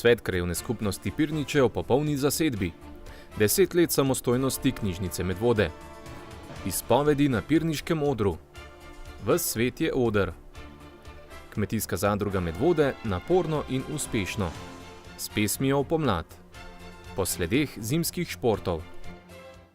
Svet krajevne skupnosti Pirniče o popolni zasedbi. 10 let samostojnosti knjižnice Medvode. Izpovedi na pirniškem odru. Ves svet je oder. Kmetijska zadruga Medvode naporno in uspešno. S pesmijo v pomlad. Po sledeh zimskih športov.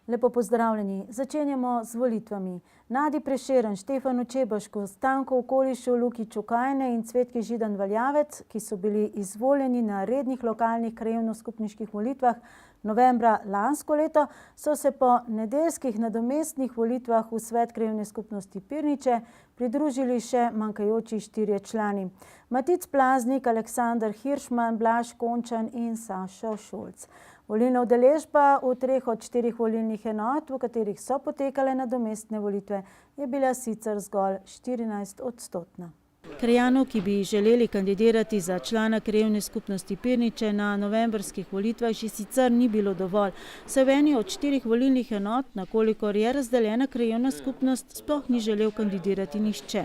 Lepo pozdravljeni. Začenjamo z volitvami. Nadi Prešeren, Štefanu Čebašku, Stanku Okolišu, Luki Čukajne in Cvetki Židan Valjavec, ki so bili izvoljeni na rednih lokalnih krajevno-skupniških volitvah novembra lansko leto, so se po nedeljskih nadomestnih volitvah v Svet krajevne skupnosti Pirniče pridružili še manjkajoči 4 člani. Matic Plaznik, Aleksander Hiršman, Blaž Končan in Sašo Šulc. Volilna udeležba v 3 od 4 volilnih enot, v katerih so potekale nadomestne volitve, je bila sicer zgolj 14-odstotna. Krajanov, ki bi želeli kandidirati za člana krajevne skupnosti Pirniče na novembrskih volitvah, že sicer ni bilo dovolj. Saj v eni od 4 volilnih enot, na kolikor je razdeljena krajevna skupnost, sploh ni želel kandidirati nihče.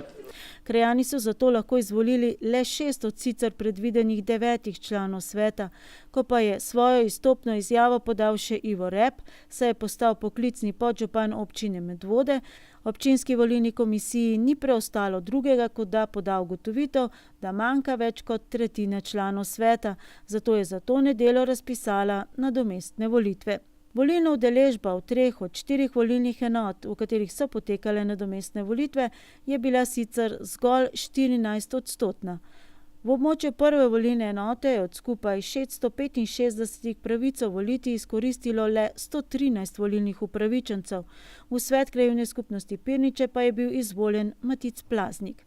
Krajani so zato lahko izvolili le 6 od sicer predvidenih 9 članov sveta. Ko pa je svojo izstopno izjavo podal še Ivo Rep, saj je postal poklicni podžupan občine Medvode, občinski volilni komisiji ni preostalo drugega, kot da poda ugotovitev, da manjka več kot tretjina članov sveta, zato je za to nedeljo razpisala nadomestne volitve. Volilna udeležba v 3 od 4 volilnih enot, v katerih so potekale nadomestne volitve, je bila sicer zgolj 14-odstotna. V območju prve volilne enote je od skupaj 665 pravico voliti izkoristilo le 113 volilnih upravičencev. V Svet krajevne skupnosti Pirniče pa je bil izvoljen Matic Plaznik.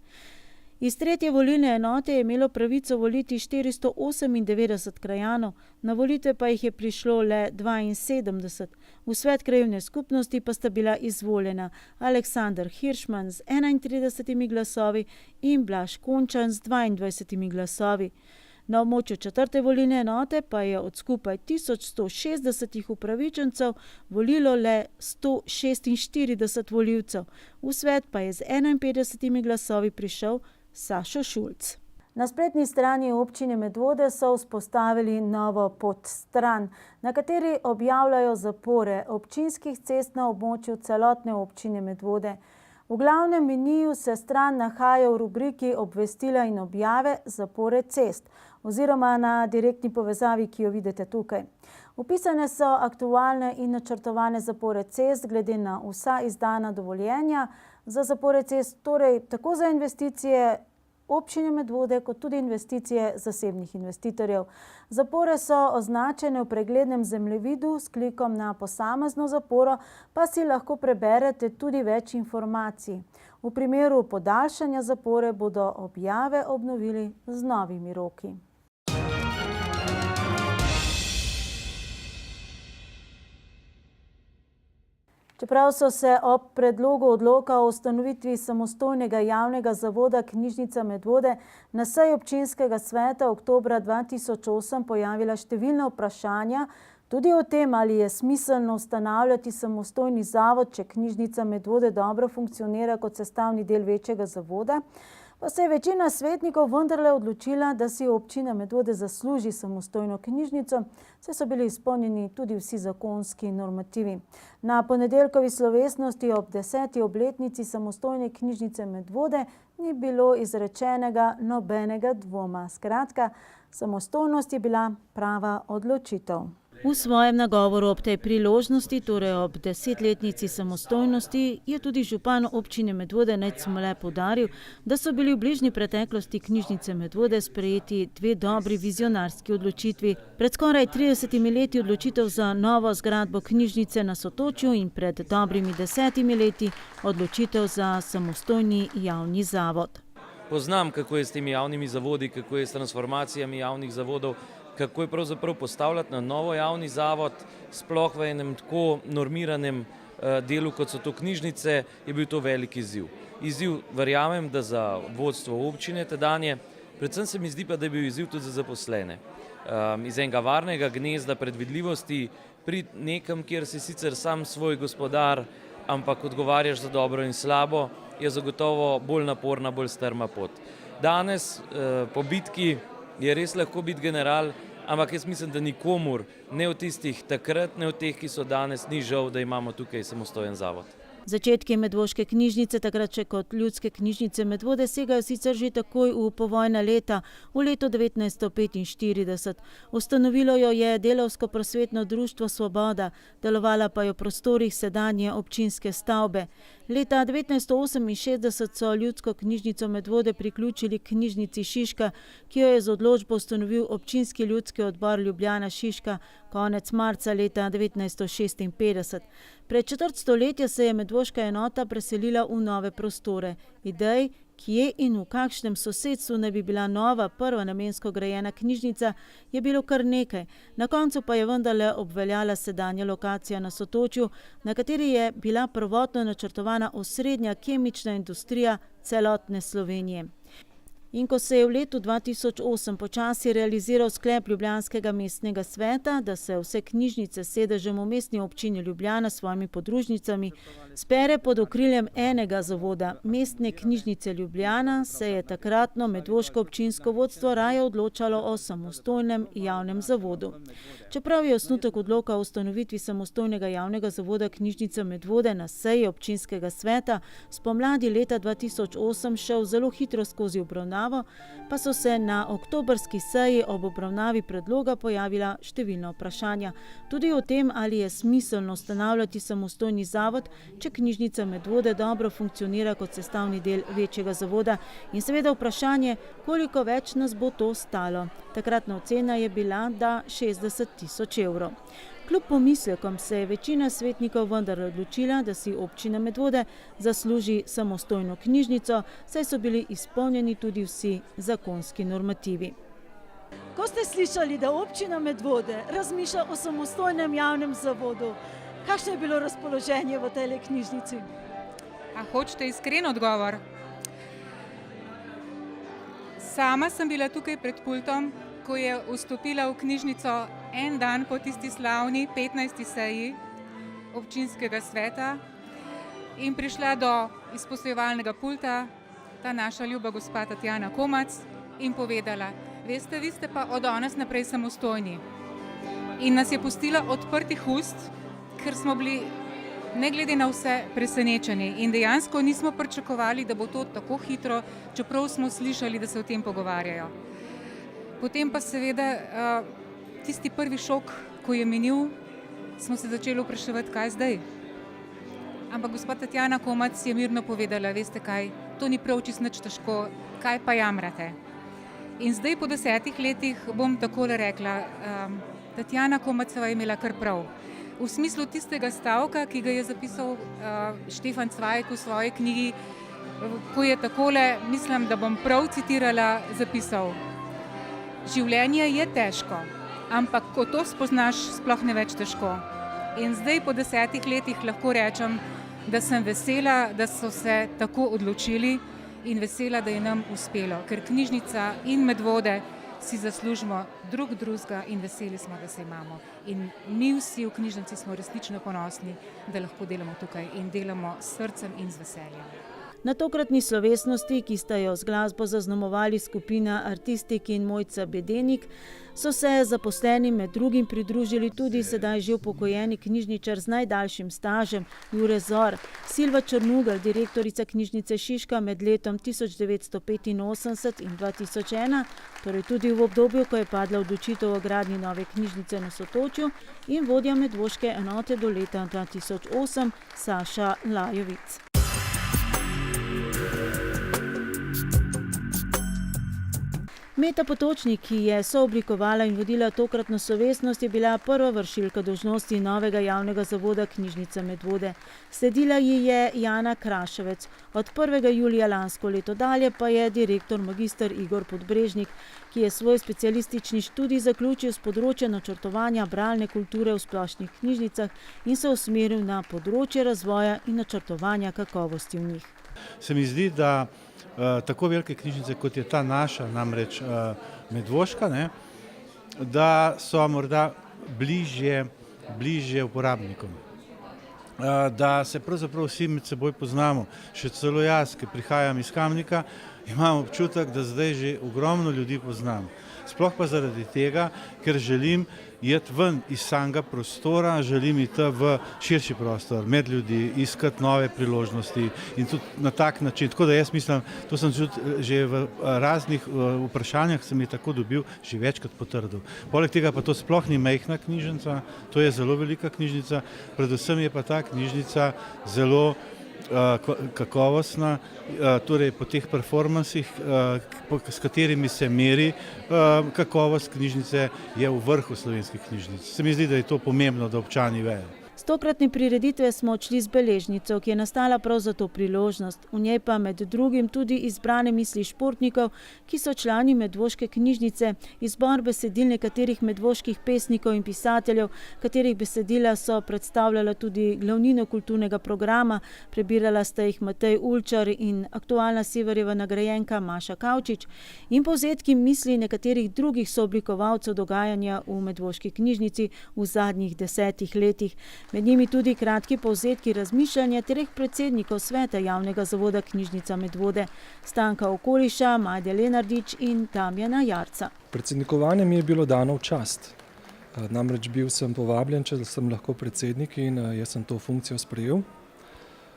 Iz 3. volilne enote je imelo pravico voliti 498 krajanov, na volitve pa jih je prišlo le 72. V Svet krajevne skupnosti pa sta bila izvoljena Aleksander Hiršman z 31 glasovi in Blaž Končan z 22 glasovi. Na območju 4. volilne enote pa je od skupaj 1160 upravičencev volilo le 146 volivcev. V svet pa je z 51 glasovi prišel Sašo Šulc. Na spletni strani občine Medvode so vzpostavili novo podstran, na kateri objavljajo zapore občinskih cest na območju celotne občine Medvode. V glavnem meniju se stran nahaja v rubriki obvestila in objave zapore cest oziroma na direktni povezavi, ki jo vidite tukaj. Vpisane so aktualne in načrtovane zapore cest glede na vsa izdana dovoljenja za zapore cest, torej tako za investicije občine Medvode kot tudi investicije zasebnih investitorjev. Zapore so označene v preglednem zemljevidu s klikom na posamezno zaporo, pa si lahko preberete tudi več informacij. V primeru podaljšanja zapore bodo objave obnovili z novimi roki. Čeprav so se ob predlogu odloka o ustanovitvi samostojnega javnega zavoda Knjižnica Medvode na seji občinskega sveta oktobra 2008 pojavila številna vprašanja, tudi o tem, ali je smiselno ustanavljati samostojni zavod, če Knjižnica Medvode dobro funkcionira kot sestavni del večjega zavoda, pa se je večina svetnikov vendarle odločila, da si občina Medvode zasluži samostojno knjižnico, saj so bili izpolnjeni tudi vsi zakonski normativi. Na ponedeljkovi slovesnosti ob 10. obletnici samostojne knjižnice Medvode ni bilo izrečenega nobenega dvoma. Skratka, samostojnost je bila prava odločitev. V svojem nagovoru ob tej priložnosti, torej ob 10-letnici samostojnosti, je tudi župan občine Medvode Nejc Smole poudaril, da so bili v bližnji preteklosti Knjižnice Medvode sprejeti 2 dobri vizionarski odločitvi. Pred skoraj 30 leti odločitev za novo zgradbo knjižnice na Sotočju in pred dobrimi 10 leti odločitev za samostojni javni zavod. Poznam, kako je s temi javnimi zavodi, kako je s transformacijami javnih zavodov, kako je pravzaprav postavljati na novo javni zavod, sploh v enem tako normiranem delu, kot so to knjižnice, je bil to velik izziv. Izziv verjamem, da za vodstvo občine tedanje, predvsem se mi zdi pa, da je bil izziv tudi za zaposlene. Iz enega varnega gnezda predvidljivosti pri nekem, kjer si sicer sam svoj gospodar, ampak odgovarjaš za dobro in slabo, je zagotovo bolj naporna, bolj strma pot. Danes po bitki je res lahko biti general, ampak jaz mislim, da nikomur, ne od tistih takrat, ne od teh, ki so danes, ni žal, da imamo tukaj samostojen zavod. Začetki Medvoške knjižnice, takrat še kot Ljudske knjižnice Medvode, segajo sicer že takoj v povojna leta, v letu 1945. Ustanovilo jo je Delavsko prosvetno društvo Svoboda, delovala pa je v prostorih sedanje občinske stavbe. Leta 1968 so Ljudsko knjižnico Medvode priključili knjižnici Šiška, ki jo je z odločbo ustanovil občinski ljudski odbor Ljubljana Šiška konec marca leta 1956. Pred četrt stoletja se je medvoška enota preselila v nove prostore. Idej, kje in v kakšnem sosedstvu naj bi bila nova, prva namensko grajena knjižnica, je bilo kar nekaj. Na koncu pa je vendarle obveljala sedanja lokacija na Sotočju, na kateri je bila prvotno načrtovana osrednja kemična industrija celotne Slovenije. In ko se je v letu 2008 počasi realiziral sklep Ljubljanskega mestnega sveta, da se vse knjižnice s sedežem v mestni občini Ljubljana s svojimi podružnicami spere pod okriljem enega zavoda Mestne knjižnice Ljubljana, se je takratno medvoško občinsko vodstvo raje odločalo o samostojnem javnem zavodu. Čeprav je osnutek odloka o ustanovitvi samostojnega javnega zavoda Knjižnica Medvode na seji občinskega sveta spomladi leta 2008 šel zelo hitro skozi obravnavo, pa so se na oktobrski seji ob obravnavi predloga pojavila številna vprašanja. Tudi o tem, ali je smiselno ustanavljati samostojni zavod, če Knjižnica Medvode dobro funkcionira kot sestavni del večjega zavoda, in seveda vprašanje, koliko več nas bo to stalo. Takratna ocena je bila, da 60 000 evrov. Kljub pomislekom se je večina svetnikov vendar odločila, da si občina Medvode zasluži samostojno knjižnico, saj so bili izpolnjeni tudi vsi zakonski normativi. Ko ste slišali, da občina Medvode razmišlja o samostojnem javnem zavodu, kakšno je bilo razpoloženje v tej knjižnici? A hočete iskren odgovor? Sama sem bila tukaj pred pultom, ko je vstopila v knjižnico en dan po tisti slavni 15. seji občinskega sveta in prišla do izposojevalnega pulta ta naša ljuba gospa Tatjana Komac in povedala: veste, vi ste pa od danes naprej samostojni. In nas je pustila odprtih ust, ker smo bili ne glede na vse presenečeni in dejansko nismo pričakovali, da bo to tako hitro, čeprav smo slišali, da se o tem pogovarjajo. Potem pa seveda tisti prvi šok, ko je minil, smo se začeli vpraševati, kaj zdaj. Ampak gospa Tatjana Komac je mirno povedala: veste kaj, to ni prav čisto nič težko, kaj pa jamrate. In zdaj po 10 letih bom takole rekla, Tatjana Komaceva je imela kar prav. V smislu tistega stavka, ki ga je zapisal Štefan Cvajk v svoji knjigi, ko je takole, mislim, da bom prav citirala, zapisal: življenje je težko, ampak ko to spoznaš, sploh ne več težko. In zdaj po 10 letih lahko rečem, da sem vesela, da so se tako odločili in vesela, da je nam uspelo, ker knjižnica in Medvode si zaslužimo drug drugega in veseli smo, da se imamo. In mi vsi v knjižnici smo resnično ponosni, da lahko delamo tukaj in delamo s srcem in z veseljem. Na tokratni slovesnosti, ki sta jo z glasbo zaznamovali skupina Artistik in Mojca Bedenik, so se zaposleni med drugim pridružili tudi sedaj že upokojeni knjižničar z najdaljšim stažem Jure Zor, Silva Črnugelj, direktorica knjižnice Šiška med letom 1985 in 2001, torej tudi v obdobju, ko je padla odločitev o gradnji nove knjižnice na Sotočju, in vodja medvoške enote do leta 2008 Saša Lajovic. Meta Potočnik, ki je sooblikovala in vodila tokratno slovesnost, je bila prva vršilka dolžnosti novega javnega zavoda Knjižnica Medvode. Sledila ji je Jana Kraševec. Od 1. julija lansko leto dalje pa je direktor magister Igor Podbrežnik, ki je svoj specialistični študij zaključil s področja načrtovanja bralne kulture v splošnih knjižnicah in se usmeril na področje razvoja in načrtovanja kakovosti v njih. Se mi zdi, da tako velike knjižnice, kot je ta naša, namreč medvoška, da so morda bližje uporabnikom. Da se pravzaprav vsi med seboj poznamo. Še celo jaz, ki prihajam iz Kamnika, imam občutek, da zdaj že ogromno ljudi poznam. Sploh pa zaradi tega, ker želim iti ven iz samega prostora, želim iti v širši prostor, med ljudi, iskati nove priložnosti in tudi na tak način. Tako da jaz mislim, to sem že v raznih vprašanjah sem jih tako dobil, že večkrat potrdil. Poleg tega pa to sploh ni majhna knjižnica, to je zelo velika knjižnica, predvsem je pa ta knjižnica zelo kakovostna, torej po teh performansih, s katerimi se meri kakovost knjižnice, je v vrhu slovenskih knjižnic. Se mi zdi, da je to pomembno, da občani vejo. S tokratne prireditve smo odšli z beležnico, ki je nastala prav za to priložnost. V njej pa med drugim tudi izbrane misli športnikov, ki so člani Medvoške knjižnice, izbor besedil nekaterih medvoških pesnikov in pisateljev, katerih besedila so predstavljala tudi glavnino kulturnega programa, prebirala sta jih Matej Ulčar in aktualna Severjeva nagrajenka Maša Kavčič, in povzetki misli nekaterih drugih sooblikovalcev dogajanja v Medvoški knjižnici v zadnjih 10 letih. Med njimi tudi kratki povzetki razmišljanja treh predsednikov sveta javnega zavoda Knjižnica Medvode, Stanka Okoliša, Majde Lenardič in Damjana Jarca. Predsednikovanje mi je bilo dano v čast. Namreč bil sem povabljen, če sem lahko predsednik, in jaz sem to funkcijo sprejel.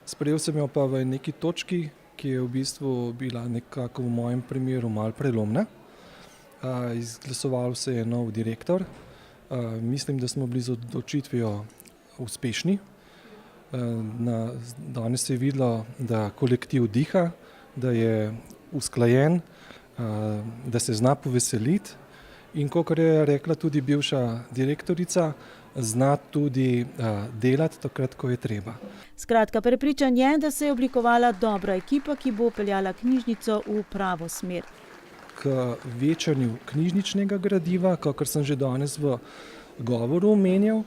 Sprejel sem jo pa v neki točki, ki je v bistvu bila nekako v mojem primeru malo prelomna. Izglasoval se je nov direktor. Mislim, da smo bili z odločitvijo uspešni. Danes se je videlo, da kolektiv diha, da je usklajen, da se zna poveseliti in, kakor je rekla tudi bivša direktorica, zna tudi delati takrat, ko je treba. Skratka, prepričan je, da se je oblikovala dobra ekipa, ki bo peljala knjižnico v pravo smer. K večanju knjižničnega gradiva, kakor sem že danes v govoru omenjal,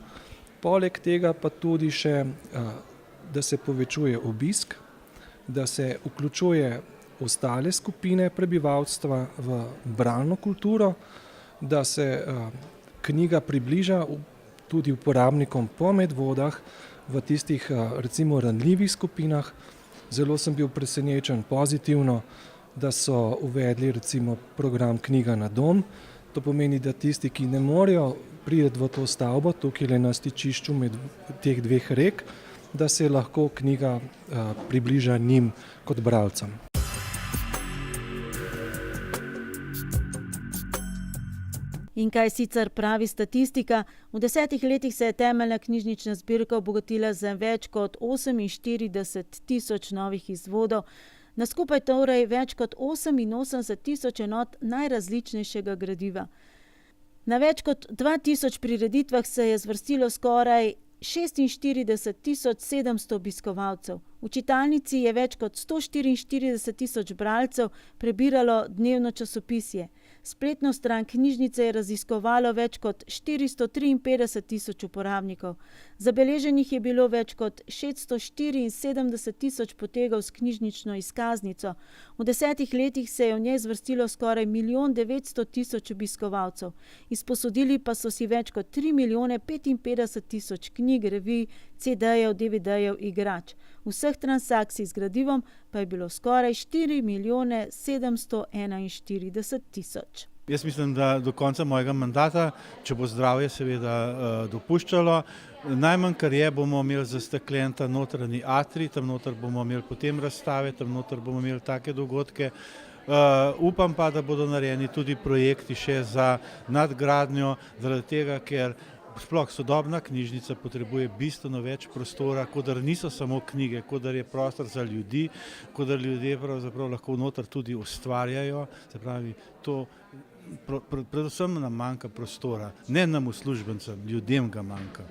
poleg tega pa tudi še, da se povečuje obisk, da se vključuje ostale skupine prebivalstva v bralno kulturo, da se knjiga približa tudi uporabnikom po Medvodah v tistih recimo ranljivih skupinah. Zelo sem bil presenečen pozitivno, da so uvedli recimo program Knjiga na dom. To pomeni, da tisti, ki ne morejo priti v to stavbo, tukaj na stičišču med teh dveh rek, da se lahko knjiga približa njim kot bralcem. In kaj sicer pravi statistika? V 10 letih se je temeljna knjižnična zbirka obogatila za več kot 48.000 novih izvodov, na skupaj torej več kot 88.000 enot najrazličnejšega gradiva. Na več kot 2000 prireditvah se je zvrstilo skoraj 46.700 obiskovalcev. V čitalnici je več kot 144.000 bralcev prebiralo dnevno časopisje. Spletno stran knjižnice je raziskovalo več kot 453.000 uporabnikov. Zabeleženih je bilo več kot 674.000 potegov s knjižnično izkaznico. V 10 letih se je v njej zvrstilo skoraj 1.900.000 obiskovalcev. Izposodili pa so si več kot 3.055.000 knjig, revij, CD-jev, DVD-jev, igrač. Vseh transakcij z gradivom pa je bilo skoraj 4.741.000. Jaz mislim, da do konca mojega mandata, če bo zdravje seveda dopuščalo, najmanj kar je, bomo imeli zasteklen ta notranji atrij, tam noter bomo imeli potem razstave, tam noter bomo imeli take dogodke. Upam pa, da bodo narejeni tudi projekti še za nadgradnjo, zaradi tega, ker sploh sodobna knjižnica potrebuje bistveno več prostora, kodar niso samo knjige, kodar je prostor za ljudi, kodar ljudje pravzaprav lahko noter tudi ustvarjajo. Se pravi, to predvsem nam manjka prostora, ne nam uslužbencem, ljudem ga manjka.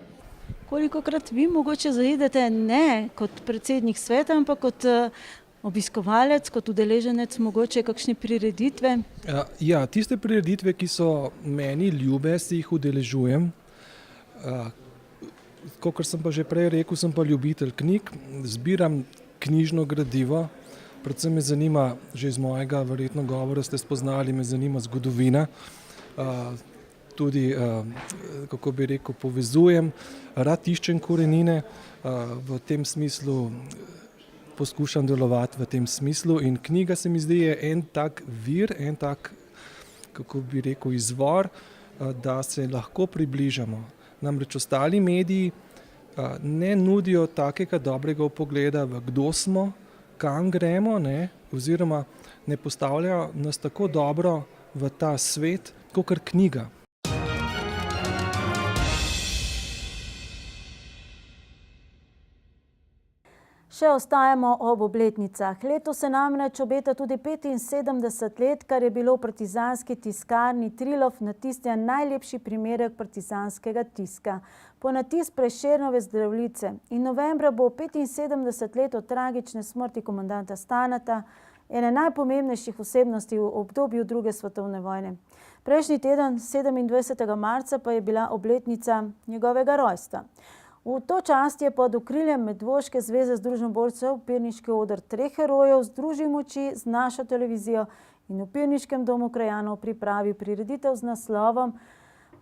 Kolikokrat vi mogoče zaidete ne kot predsednik sveta, ampak kot obiskovalec, kot udeleženec mogoče kakšne prireditve? Ja, tiste prireditve, ki so meni ljube, si jih udeležujem. Kakor sem pa že prej rekel, sem pa ljubitelj knjig, zbiram knjižno gradivo, predvsem me zanima, že iz mojega verjetno govora ste spoznali, me zanima zgodovina, tudi, kako bi rekel, povezujem, rad iščem korenine, v tem smislu poskušam delovati v tem smislu in knjiga se mi zdi je en tak vir, en tak, kako bi rekel, izvor, da se lahko približamo. Namreč ostali mediji ne nudijo takega dobrega vpogleda v kdo smo, kam gremo, ne, oziroma ne postavljajo nas tako dobro v ta svet, kakor knjiga. Še ostajamo ob obletnicah. Letos se namreč obeta tudi 75 let, kar je bilo v partizanski tiskarni Trilov natisnjen najlepši primerek partizanskega tiska. Ponatis Prešernove Zdravljice. In novembra bo 75 let od tragične smrti komandanta Staneta, ene najpomembnejših osebnosti v obdobju druge svetovne vojne. Prejšnji teden, 27. marca, pa je bila obletnica njegovega rojstva. V to čast je pod okriljem Medvoške zveze združnoborcev Pirniški oder treh herojev združil moči z našo televizijo in v Pirniškem domu krajanov pripravil prireditev z naslovom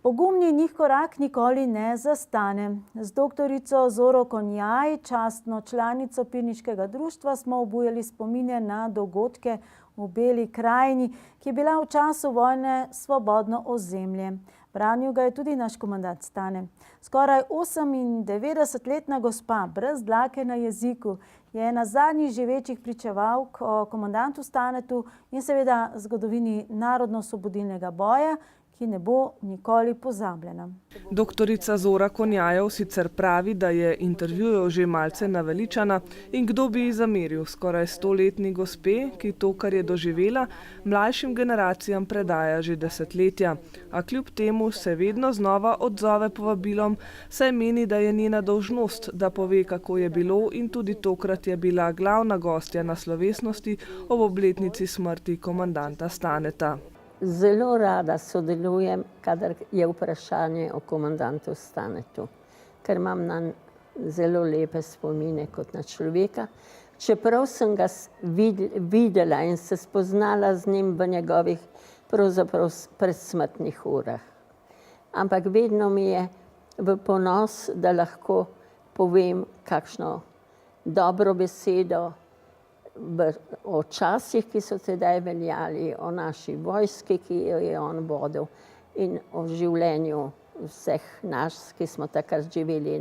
Pogumni njih korak nikoli ne zastane. Z doktorico Zoro Konjaj, častno članico Pirniškega društva, smo obujali spominje na dogodke v Beli krajini, ki je bila v času vojne svobodno ozemlje. Branil ga je tudi naš komandant Stane. Skoraj 98-letna gospa, brez dlake na jeziku, je ena zadnjih živečih pričevalk o komandantu Stanetu in seveda zgodovini narodno-osvobodilnega boja, ki ne bo nikoli pozabljena. Doktorica Zora Konjajev sicer pravi, da je intervjujev že malce naveličana in kdo bi ji zameril skoraj 100-letni gospe, ki to, kar je doživela, mlajšim generacijam predaja že desetletja. A kljub temu se vedno znova odzove povabilom, saj meni, da je njena dolžnost, da pove, kako je bilo, in tudi tokrat je bila glavna gostja na slovesnosti ob obletnici smrti komandanta Staneta. Zelo rada sodelujem, kadar je vprašanje o komandantu Stanetu, ker imam na zelo lepe spomine kot na človeka. Čeprav sem ga videla in se spoznala z njim v njegovih pravzaprav predsmrtnih urah. Ampak vedno mi je v ponos, da lahko povem kakšno dobro besedo o časih, ki so tedaj veljali, o naši vojski, ki jo je on vodil, in o življenju vseh nas, ki smo takrat živeli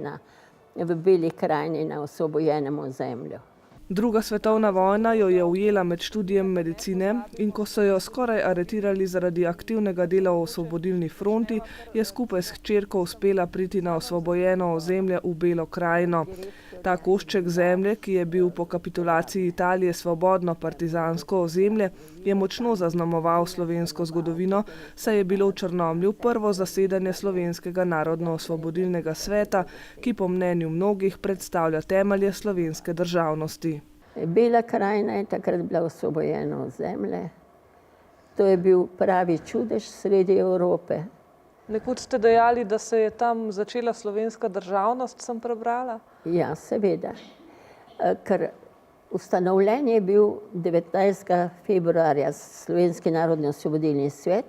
v Beli krajini na osvobojenem ozemlju. Druga svetovna vojna jo je ujela med študijem medicine in ko so jo skoraj aretirali zaradi aktivnega dela v osvobodilni fronti, je skupaj s hčerko uspela priti na osvobojeno ozemlje v Belo krajino. Ta košček zemlje, ki je bil po kapitulaciji Italije svobodno partizansko ozemlje, je močno zaznamoval slovensko zgodovino, saj je bilo v Črnomlju prvo zasedanje Slovenskega narodno-osvobodilnega sveta, ki po mnenju mnogih predstavlja temelje slovenske državnosti. Bela krajina je takrat bila osvobojeno ozemlje. To je bil pravi čudež sredi Evrope. Nekoč ste dejali, da se je tam začela slovenska državnost, sem prebrala? Ja, seveda. Ker ustanovljen je bil 19. februarja Slovenski narodni osvobodilni svet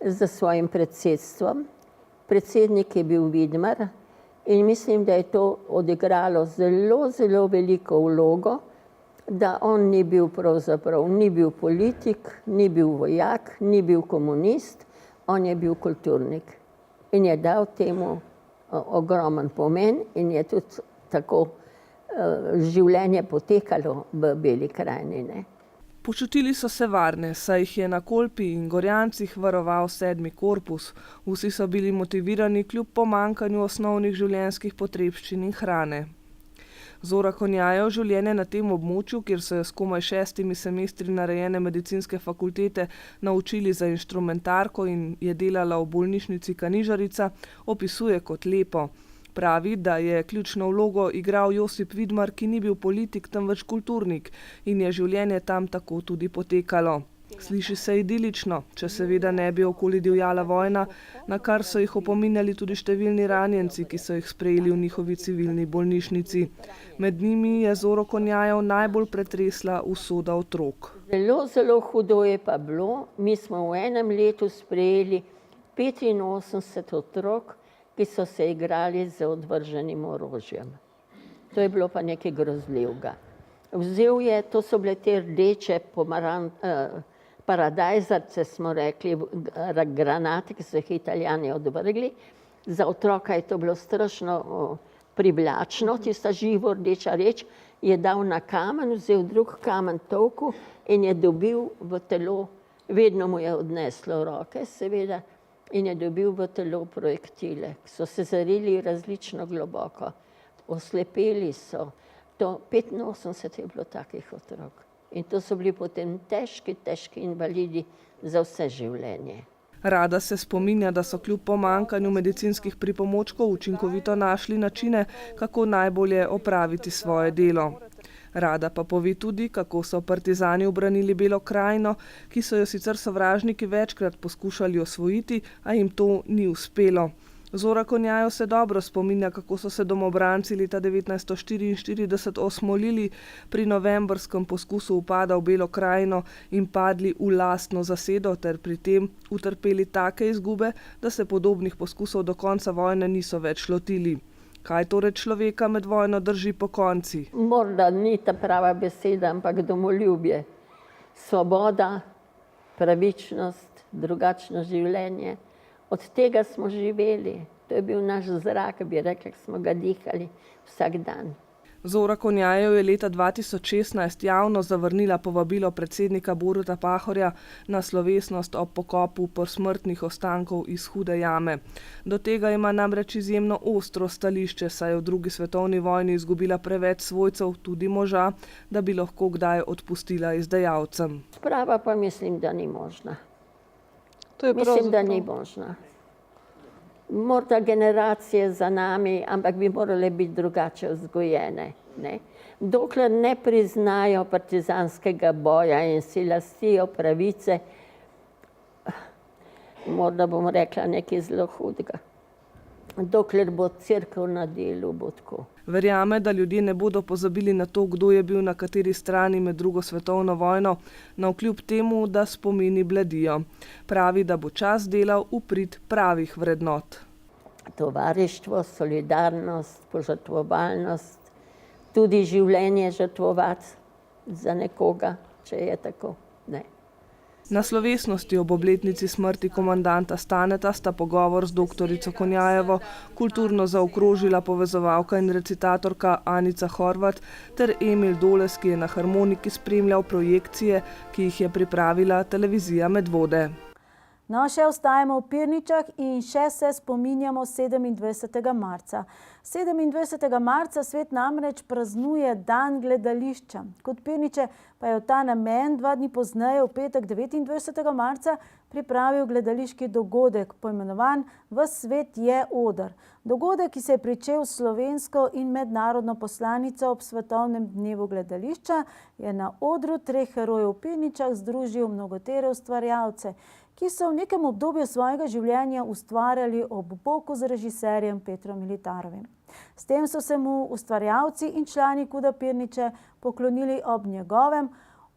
za svojim predsedstvom. Predsednik je bil Vidmar in mislim, da je to odigralo zelo, zelo veliko vlogo, da on ni bil pravzaprav, ni bil politik, ni bil vojak, ni bil komunist, on je bil kulturnik in je dal temu ogromen pomen in je tudi tako življenje potekalo v Beli krajini. Počutili so se varne, saj jih je na Kolpi in Gorjancih varoval 7. korpus. Vsi so bili motivirani kljub pomanjkanju osnovnih življenjskih potrebščin in hrane. Zora Konjajev življenje na tem območju, kjer so jo s komaj 6 semestri narejene medicinske fakultete naučili za inštrumentarko in je delala v bolnišnici Kanižarica, opisuje kot lepo. Pravi, da je ključno vlogo igral Josip Vidmar, ki ni bil politik, temveč kulturnik in je življenje tam tako tudi potekalo. Sliši se idilično, če seveda ne bi okoli divjala vojna, na kar so jih opominjali tudi številni ranjenci, ki so jih sprejeli v njihovi civilni bolnišnici. Med njimi je Zoro Konjajev najbolj pretresla usoda otrok. Zelo, zelo hudo je pa bilo. Mi smo v enem letu sprejeli 85 otrok, ki so se igrali z odvrženim orožjem. To je bilo pa nekaj grozljivega. Vzel je, to so bile te rdeče paradajzarce, smo rekli, granate, ki so jih Italijani odvrgli. Za otroka je to bilo strašno privlačno, tista živo rdeča reč, je dal na kamen, vzel drug kamen tolku in je dobil v telo, vedno mu je odneslo roke, seveda, in je dobil v telo projektile, ki so se zarili različno globoko. Oslepeli so. 85 je bilo takih otrok. In to so bili potem težki invalidi za vse življenje. Rada se spominja, da so kljub pomanjkanju medicinskih pripomočkov učinkovito našli načine, kako najbolje opraviti svoje delo. Rada pa pove tudi, kako so partizani ubranili Belo krajino, ki so jo sicer sovražniki večkrat poskušali osvojiti, a jim to ni uspelo. Zora Konjajev se dobro spominja, kako so se domobranci leta 1944 osmolili pri novembrskem poskusu upada v Belo krajino in padli v lastno zasedo ter pri tem utrpeli take izgube, da se podobnih poskusov do konca vojne niso več lotili. Kaj torej človeka med vojno drži pokonci? Morda ni ta prava beseda, ampak domoljubje. Svoboda, pravičnost, drugačno življenje. Od tega smo živeli. To je bil naš zrak, bi rekli, smo ga dihali vsak dan. Zora Konjajev je leta 2016 javno zavrnila povabilo predsednika Boruta Pahorja na slovesnost ob pokopu posmrtnih ostankov iz Hude jame. Do tega ima namreč izjemno ostro stališče, saj je v drugi svetovni vojni izgubila preveč svojcev, tudi moža, da bi lahko kdaj odpustila izdajalcem. Sprava pa mislim, da ni možna. Mislim, da ni možna. Morda generacije za nami, ampak bi morale biti drugače vzgojene. Ne? Dokler ne priznajo partizanskega boja in si lastijo pravice, morda bom rekla nekaj zelo hudega. Dokler bo cerkev na delu, bo tako. Verjame, da ljudje ne bodo pozabili na to, kdo je bil na kateri strani med drugo svetovno vojno, navkljub temu, da spomini bledijo. Pravi, da bo čas delal v prid pravih vrednot. Tovarištvo, solidarnost, požrtvovalnost, tudi življenje žrtvovati za nekoga, če je tako. Ne. Na slovesnosti ob obletnici smrti komandanta Staneta sta pogovor z doktorico Konjajevo kulturno zaokrožila povezovalka in recitatorka Anica Horvat ter Emil Doles, ki je na harmoniki spremljal projekcije, ki jih je pripravila televizija Medvode. No, še ostajamo v Pirničah in še se spominjamo 27. marca. 27. marca svet namreč praznuje dan gledališča. Kot Pirniče pa je v ta namen 2 dni pozneje, v petek 29. marca, pripravil gledališki dogodek, poimenovan Ves svet je oder. Dogodek, ki se je pričel s slovensko in mednarodno poslanico ob svetovnem dnevu gledališča, je na odru 3 herojev v Pirničah združil mnogotere ustvarjalce, ki so v nekem obdobju svojega življenja ustvarjali ob boku z režiserjem Petrom Militarovim. S tem so se mu ustvarjalci in člani KUD-a Pirniče poklonili ob njegovem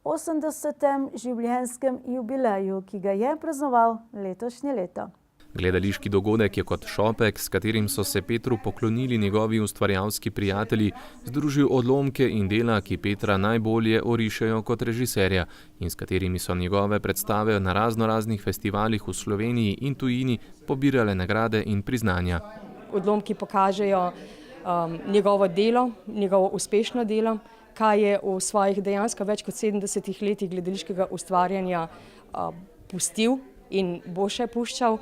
80. življenjskem jubileju, ki ga je praznoval letošnje leto. Gledališki dogodek je kot šopek, s katerim so se Petru poklonili njegovi ustvarjalski prijatelji, združil odlomke in dela, ki Petra najbolje orišejo kot režiserja in s katerimi so njegove predstave na raznoraznih festivalih v Sloveniji in tujini pobirale nagrade in priznanja. Odlomki pokažejo njegovo delo, njegovo uspešno delo, kaj je v svojih dejansko več kot 70 letih gledališkega ustvarjanja pustil in bo še puščal.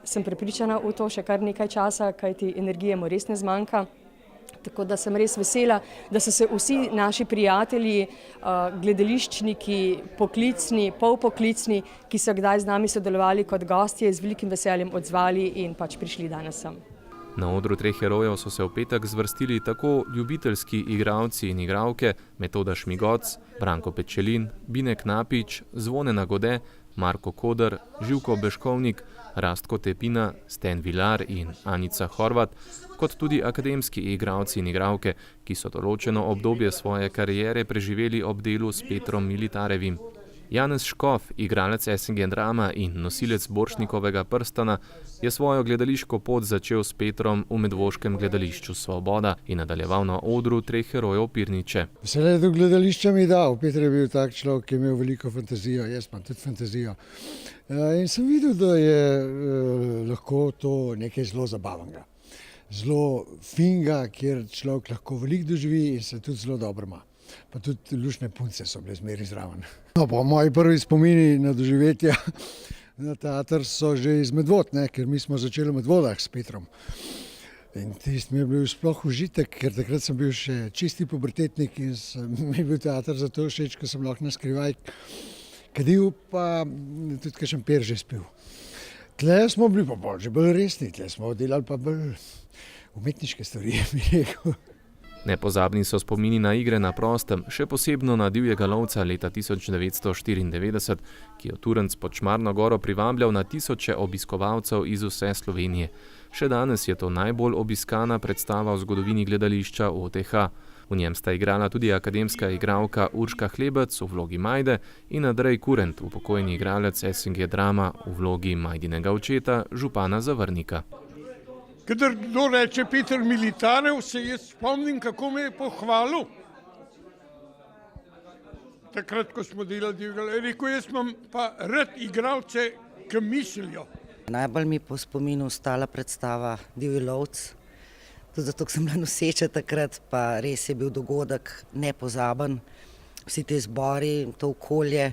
Sem prepričana v to še kar nekaj časa, kajti energije mu res ne zmanjka. Tako da sem res vesela, da so se vsi naši prijatelji, gledališčniki, poklicni, polpoklicni, ki so kdaj z nami sodelovali kot gostje, z velikim veseljem odzvali in pač prišli danes sem. Na odru 3 herojev so se v petek zvrstili tako ljubiteljski igralci in igralke Metoda Šmigoc, Branko Pečelin, Binek Napič, Zvone Nagode, Marko Koder, Živko Beškovnik, Rastko Tepina, Sten Vilar in Anica Horvat, kot tudi akademski igralci in igralke, ki so določeno obdobje svoje kariere preživeli ob delu s Petrom Militarevim. Janez Škof, igralec SNG Drama in nosilec Borštnikovega prstana, je svojo gledališko pot začel s Petrom v medvoškem gledališču Svoboda in nadaljeval na odru Treh herojev Pirniče. Veselje do gledališča mi je dal. Peter je bil tak človek, ki je imel veliko fantazijo, jaz imam tudi fantazijo. In sem videl, da je lahko to nekaj zelo zabavnega. Zelo finga, kjer človek lahko veliko doživi in se tudi zelo dobro ima. Pa tudi luštne punce so bile zmeraj zraven. No, pa moji prvi spomini na doživetja na teater so že iz Medvod, ker mi smo začeli v Medvodah s Petrom. In tisti mi je bil sploh užitek, ker takrat sem bil še čisti pubertetnik in mi je bil teater zato všeč, ko sem lahko na skrivaj kadil, pa tudi kakšen per že spil. Tle smo bili pa bolj že bolj resni, tle smo delali pa bolj umetniške stvari, bi rekel. Nepozabni so spomini na igre na prostem, še posebno na Divjega lovca leta 1994, ki je Turns pod Šmarno goro privabljal na tisoče obiskovalcev iz vse Slovenije. Še danes je to najbolj obiskana predstava v zgodovini gledališča OTH. V njem sta igrala tudi akademska igralka Urška Hlebec v vlogi Majde in Andrej Kurent, upokojeni igralec SNG Drama v vlogi Majdinega očeta, župana Zavrnika. Kadar kdo reče Peter Militarev, se jaz spomnim, kako me je pohvalil. Takrat, ko smo delali, rekel, jaz imam pa rad igralce, ki mislijo. Najbolj mi po spominu ostala predstava Divji lovc. Tudi zato, ker sem bila noseča takrat, pa res je bil dogodek nepozaben. Vsi te zbori, to okolje.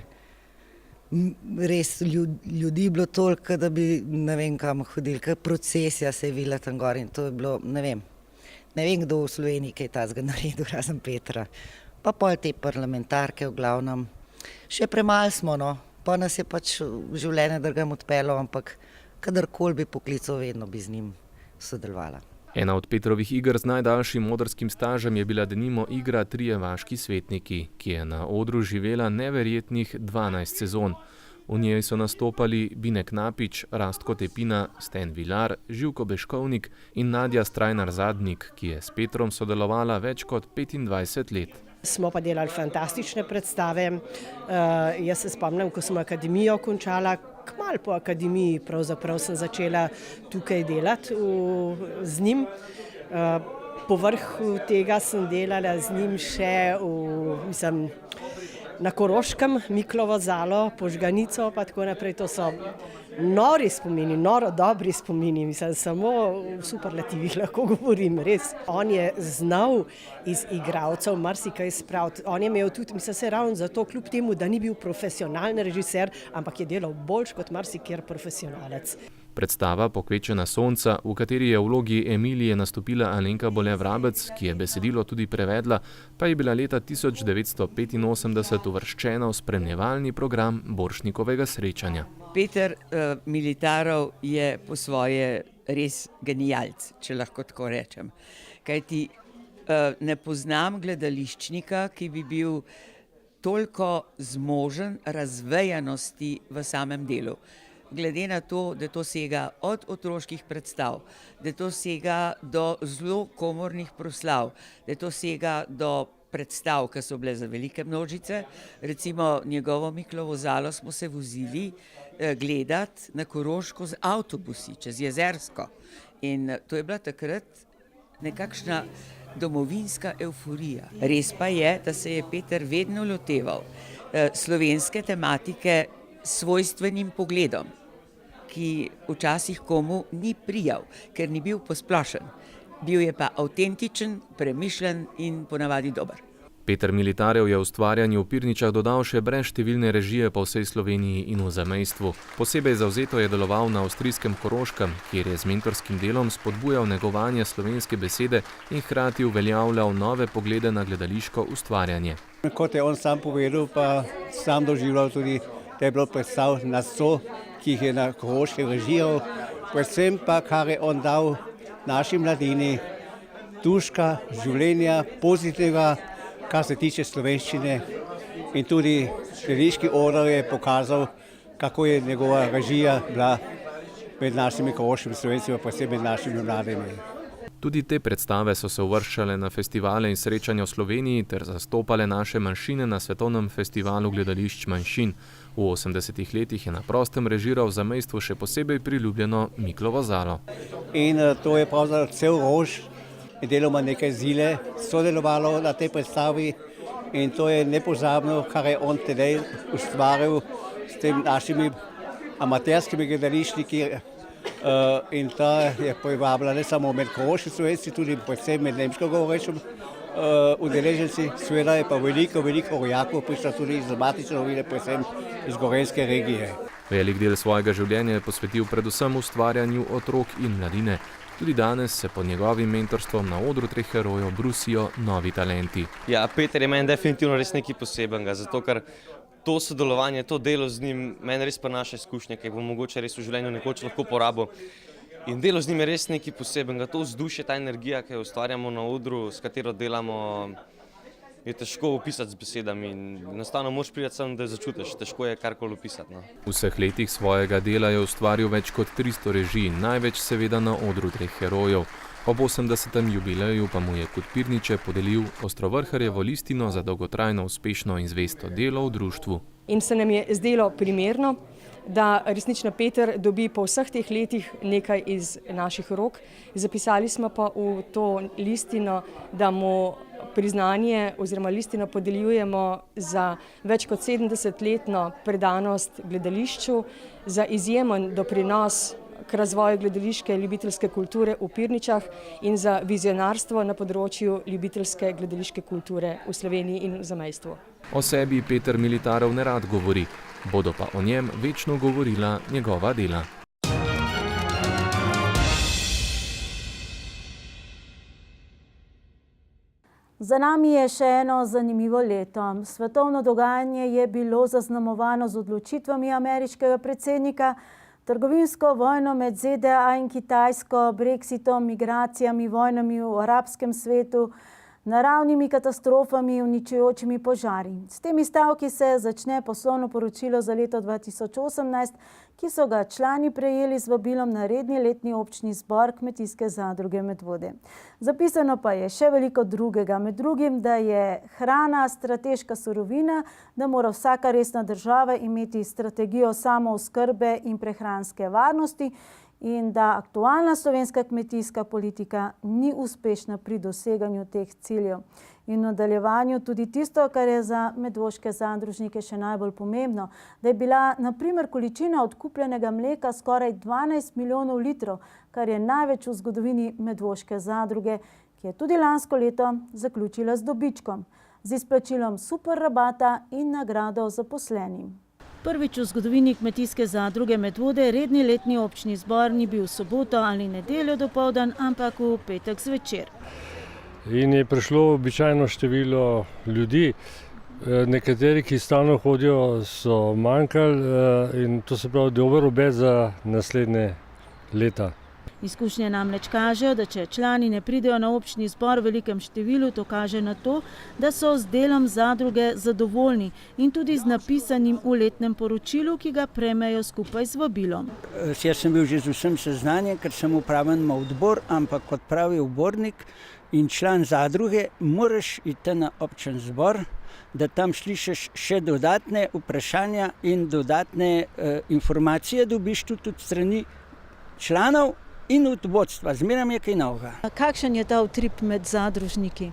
Res ljudi je bilo toliko, da bi ne vem kam hodili, ker procesija se je vila tam gor in to je bilo, ne vem kdo v Sloveniji kaj tazga naredil, razen Petra. Pa pol te parlamentarke v glavnem, še premalo smo, no, pa nas je pač življenje drugam odpeljalo, ampak kadarkoli bi poklical, vedno bi z njim sodelovala. Ena od Petrovih iger z najdaljšim odrskim stažem je bila denimo igra Trije vaški svetniki, ki je na odru živela neverjetnih 12 sezon. V njej so nastopali Binek Napič, Rastko Tepina, Sten Vilar, Živko Beškovnik in Nadja Strajnar-Zadnik, ki je s Petrom sodelovala več kot 25 let. Smo pa delali fantastične predstave. Jaz se spomnim, ko smo akademijo končala, kmalu po akademiji pravzaprav sem začela tukaj delati z njim. Povrh tega sem delala z njim še na Koroškem, Miklovo Zalo, Požganico, pa tako naprej. To so nori spomini, noro dobri spomini, samo v superlativih lahko govorim, res. On je znal iz igralcev marsikaj spraviti. On je imel tudi, se ravno zato, kljub temu, da ni bil profesionalni režiser, ampak je delal boljš kot marsikjer profesionalec. Predstava Pokvečena sonca, v kateri je v vlogi Emilije nastopila Alenka Bole-Vrabec, ki je besedilo tudi prevedla, pa je bila leta 1985 uvrščena v spremljevalni program Borštnikovega srečanja. Peter Militarov je po svoje res genialc, če lahko tako rečem. Kajti ne poznam gledališčnika, ki bi bil toliko zmožen razvejanosti v samem delu. Glede na to, da to sega od otroških predstav, da to sega do zelo komornih proslav, da to sega do predstav, ki so bile za velike množice. Recimo njegovo Miklovo Zalo smo se vozili gledati na Koroško z avtobusi, čez Jezersko. In to je bila takrat nekakšna domovinska evforija. Res pa je, da se je Peter vedno loteval slovenske tematike s svojstvenim pogledom, ki včasih komu ni prijal, ker ni bil posplošen. Bil je pa avtentičen, premišljen in ponavadi dober. Peter Militarev je v ustvarjanju v Pirničah dodal še brezštevilne režije po vsej Sloveniji in v zamejstvu. Posebej zavzeto je deloval na avstrijskem Koroškem, kjer je z mentorskim delom spodbujal negovanje slovenske besede in hkrati uveljavljal nove poglede na gledališko ustvarjanje. Kot je on sam povedal, pa sam doživljal tudi, da je bilo predstav na sto, ki jih je na Koroškem režiral, predvsem pa, kar je on dal naši mladini, duška, življenja, pozitivnega, kar se tiče slovenščine, in tudi gledališki oder je pokazal, kako je njegova režija bila med našimi koroškimi Slovenci, pa predvsem med našimi mladimi. Tudi te predstave so se uvrščale na festivale in srečanja v Sloveniji ter zastopale naše manjšine na Svetovnem festivalu gledališč manjšin. V 80-ih letih je na prostem režiral zamejstvu še posebej priljubljeno Miklovo Zalo. In to je pravzaprav cel Rož, deloma nekaj Zile sodelovalo na tej predstavi in to je nepozabno, kar je on tedaj ustvaril s tem našimi amaterskimi gledališčniki. In ta je privabila ne samo med koroški slovenci, tudi predvsem med nemško govorečim udeleženci. Seveda je pa veliko rojakov prišlo tudi iz matične domovine, predvsem iz gorenjske regije. Velik del svojega življenja je posvetil predvsem ustvarjanju otrok in mladine. Tudi danes se pod njegovim mentorstvom na odru Treh herojev brusijo novi talenti. Ja, Peter je meni definitivno res nekaj posebenega, zato ker to sodelovanje, to delo z njim, meni res prinaša izkušnje, ki bom mogoče res v življenju nekoč lahko porabil. In delo z njim je res nekaj posebenega. To vzdušje, ta energija, ki jo ustvarjamo na odru, s katero delamo, je težko opisati z besedami. Enostavno moraš priti sem, da začutiš, težko je karkoli opisati. No. V vseh letih svojega dela je ustvaril več kot 300 režij, največ seveda na odru Treh herojev. Ob 80. jubileju pa mu je kot Pirniče podelil Ostrovrharjevo listino za dolgotrajno uspešno in zvesto delo v društvu. In se nam je zdelo primerno, da resnično Peter dobi po vseh teh letih nekaj iz naših rok. Zapisali smo pa v to listino, da mu priznanje oziroma listino podeljujemo za več kot 70-letno predanost gledališču, za izjemen doprinos k razvoju gledališke ljubiteljske kulture v Pirničah in za vizionarstvo na področju ljubiteljske gledališke kulture v Sloveniji in v zamejstvu. O sebi Peter Militarov nerad govori, bodo pa o njem večno govorila njegova dela. Za nami je še eno zanimivo leto. Svetovno dogajanje je bilo zaznamovano z odločitvami ameriškega predsednika, trgovinsko vojno med ZDA in Kitajsko, Brexitom, migracijami, vojnami v arabskem svetu, naravnimi katastrofami, uničujočimi požari. S temi stavki se začne poslovno poročilo za leto 2018, ki so ga člani prejeli z vabilom na redni letni občni zbor Kmetijske zadruge Medvode. Zapisano pa je še veliko drugega, med drugim, da je hrana strateška surovina, da mora vsaka resna država imeti strategijo samooskrbe in prehranske varnosti in da aktualna slovenska kmetijska politika ni uspešna pri doseganju teh ciljev. In v nadaljevanju tudi tisto, kar je za medvoške zadružnike še najbolj pomembno, da je bila na primer količina odkupljenega mleka skoraj 12 milijonov litrov, kar je največ v zgodovini medvoške zadruge, ki je tudi lansko leto zaključila z dobičkom, z izplačilom super rabata in nagrado zaposlenim. Prvič v zgodovini Kmetijske zadruge Medvode redni letni občni zbor ni bil v soboto ali nedeljo dopoldan, ampak v petek zvečer. In je prišlo običajno število ljudi. Nekateri, ki stalno hodijo, so manjkali in to se pravi dober obet za naslednje leta. Izkušnje namreč kažejo, da če člani ne pridejo na občni zbor v velikem številu, to kaže na to, da so z delom zadruge zadovoljni in tudi z napisanim v letnem poročilu, ki ga prejmejo skupaj z vabilom. Jaz sem bil že z vsem seznanjen, ker sem upraven odbor, ampak kot pravi odbornik in član zadruge, moraš iti na občni zbor, da tam slišiš še dodatne vprašanja in dodatne informacije dobiš tudi od strani članov in od vodstva. Zmeraj je kaj novega. Kakšen je ta utrip med zadružniki?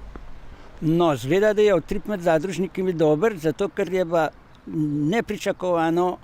No, zgleda, da je utrip med zadružniki dober, zato ker je pa nepričakovano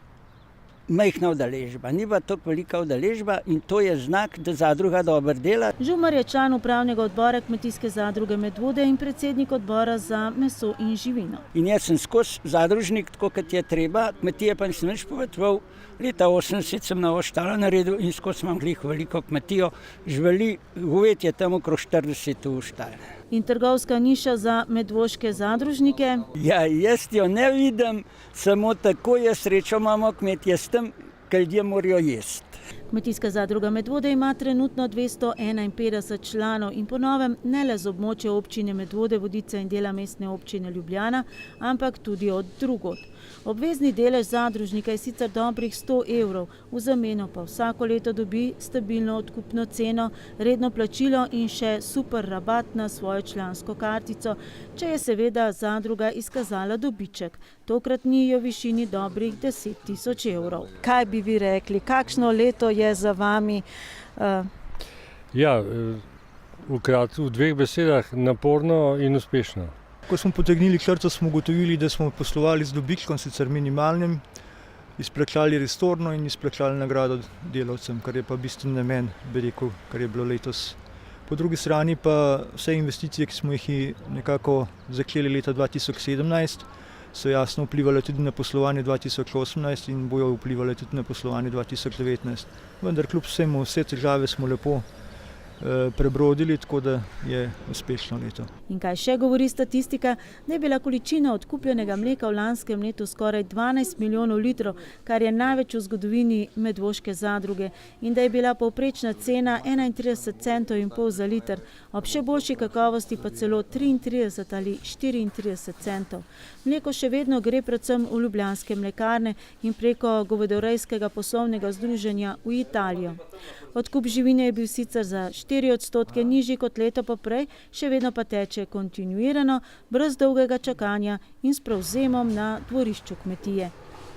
majhna udeležba. Ni pa tako velika udeležba in to je znak, da zadruga dobro dela. Žumar je član upravnega odbora Kmetijske zadruge Medvode in predsednik odbora za meso in živino. In jaz sem skozi zadružnik, tako kot je treba, kmetije pa nisem več povetoval. Leta 80 sem novo štalo naredil in skozi imam veliko kmetijo. Živali, goved je tam okrog 40 v štale. In trgovska niša za medvoške zadružnike? Ja, jaz jo ne vidim, samo tako je srečo imamo kmetje s tem, ker ljudje morajo jesti. Kmetijska zadruga Medvode ima trenutno 251 članov in po novem ne le z območja občine Medvode, Vodice in dela mestne občine Ljubljana, ampak tudi od drugod. Obvezni delež zadružnika je sicer dobrih 100 evrov, v zameno pa vsako leto dobi stabilno odkupno ceno, redno plačilo in še super rabat na svojo člansko kartico, če je seveda zadruga izkazala dobiček. Tokratni je v višini dobrih 10 000 evrov. Kaj bi vi rekli, kakšno leto je za vami? Ja, v dveh besedah, naporno in uspešno. Ko smo potegnili črto, smo ugotovili, da smo poslovali z dobičkom, sicer minimalnim, izplačali restorno in izplačali nagrado delavcem, kar je pa bistven namen, bi rekel, kar je bilo letos. Po drugi strani pa vse investicije, ki smo jih nekako začeli leta 2017, so jasno vplivali tudi na poslovanje 2018 in bojo vplivali tudi na poslovanje 2019. Vendar kljub vsemu, vse težave smo lepo prebrodili, tako da je uspešno leto. In kaj še govori statistika, da je bila količina odkupljenega mleka v lanskem letu skoraj 12 milijonov litrov, kar je največ v zgodovini Medvoške zadruge, in da je bila povprečna cena 31,5 centov za liter, ob še boljši kakovosti pa celo 33 ali 34 centov. Mleko še vedno gre predvsem v ljubljanske mlekarne in preko govedorejskega poslovnega združenja v Italijo. Odkup živine je bil sicer za 4% nižji kot leto poprej, še vedno pa teče kontinuirano, brez dolgega čakanja in s prevzemom na dvorišču kmetije.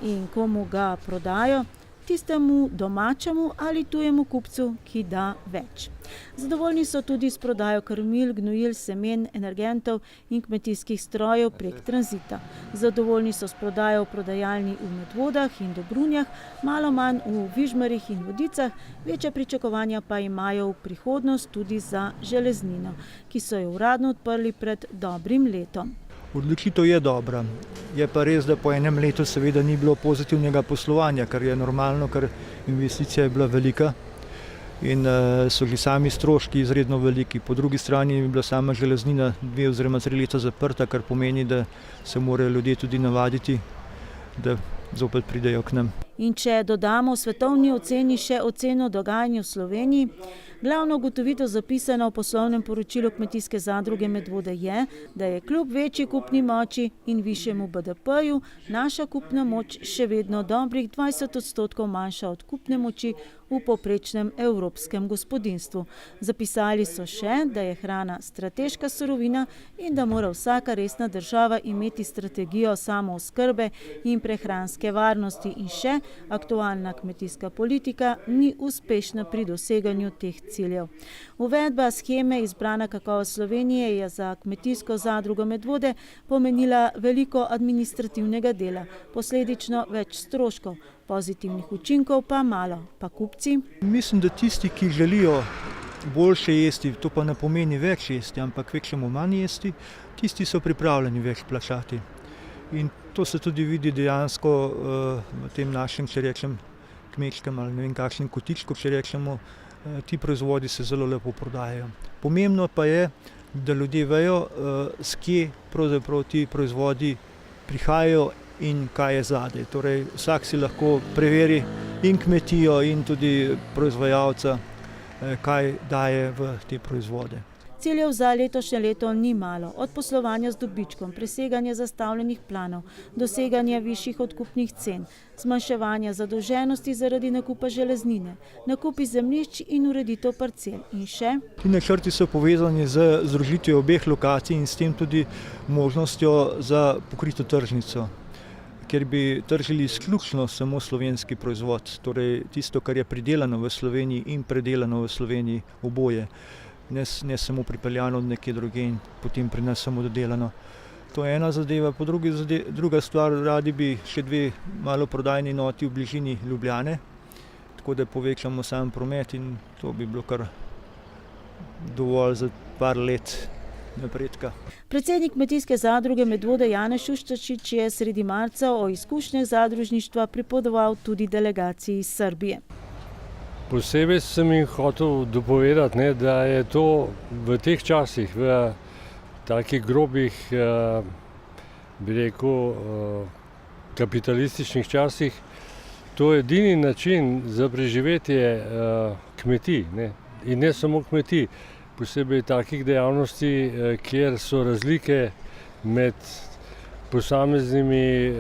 In komu ga prodajo? Tistemu domačemu ali tujemu kupcu, ki da več. Zadovoljni so tudi s prodajo krmil, gnojil, semen, energentov in kmetijskih strojev prek tranzita. Zadovoljni so s prodajo v prodajalni v Medvodah in Dobrunjah, malo manj v Vižmarjih in Vodicah, večja pričakovanja pa imajo v prihodnost tudi za železnino, ki so jo uradno odprli pred dobrim letom. Odločitev je dobra. Je pa res, da po enem letu seveda ni bilo pozitivnega poslovanja, kar je normalno, ker investicija je bila velika in so že sami stroški izredno veliki. Po drugi strani je bila sama železnina 2 oziroma 3 leta zaprta, kar pomeni, da se morajo ljudje tudi navaditi, da zopet pridejo k nam. In če dodamo v svetovni oceni še oceno dogajanja v Sloveniji, glavno ugotovitev zapisana v poslovnem poročilu Kmetijske zadruge Medvode je, da je kljub večji kupni moči in višjemu BDP-ju naša kupna moč še vedno dobrih 20% manjša od kupne moči v povprečnem evropskem gospodinjstvu. Zapisali so še, da je hrana strateška surovina in da mora vsaka resna država imeti strategijo samooskrbe in prehranske varnosti in še aktualna kmetijska politika ni uspešna pri doseganju teh ciljev. Uvedba sheme Izbrana kakovost Slovenije je za Kmetijsko zadrugo Medvode pomenila veliko administrativnega dela, posledično več stroškov, pozitivnih učinkov pa malo. Pa kupci? Mislim, da tisti, ki želijo boljše jesti, to pa ne pomeni več jesti, ampak večjemu manj jesti, tisti so pripravljeni več plačati. In to se tudi vidi dejansko v tem našem, če rečem, kmečkem ali ne vem kakšnem kotičku, če rečemo, ti proizvodi se zelo lepo prodajajo. Pomembno pa je, da ljudje vejo, s kje pravzaprav ti proizvodi prihajajo in kaj je zadaj. Torej, vsak si lahko preveri in kmetijo in tudi proizvajalca, kaj daje v te proizvode. Ciljev za letošnje leto ni malo, od poslovanja z dobičkom, preseganja zastavljenih planov, doseganja višjih odkupnih cen, zmanjševanja zadolženosti zaradi nakupa železnine, nakupi zemljišč in ureditev parcel in še. Ti načrti so povezani z združitvijo obeh lokacij in s tem tudi možnostjo za pokrito tržnico, ker bi tržili izključno samo slovenski proizvod, torej tisto, kar je pridelano v Sloveniji in predelano v Sloveniji, oboje. Ne samo pripeljano od nekje druge in potem pri nas samo dodelano. To je ena zadeva. Po druga stvar, radi bi še 2 maloprodajni enoti v bližini Ljubljane, tako da povečamo sam promet in to bi bilo kar dovolj za par let napredka. Predsednik Kmetijske zadruge Medvode Janez Šuštaršič je sredi marca o izkušnjah zadružništva pripovedoval tudi delegaciji iz Srbije. Posebej sem jim hotel dopovedati, da je to v teh časih, v takih grobih, bi rekel, kapitalističnih časih, To je edini način za preživetje kmetij, ne? In ne samo kmetij, posebej takih dejavnosti, kjer so razlike med posameznimi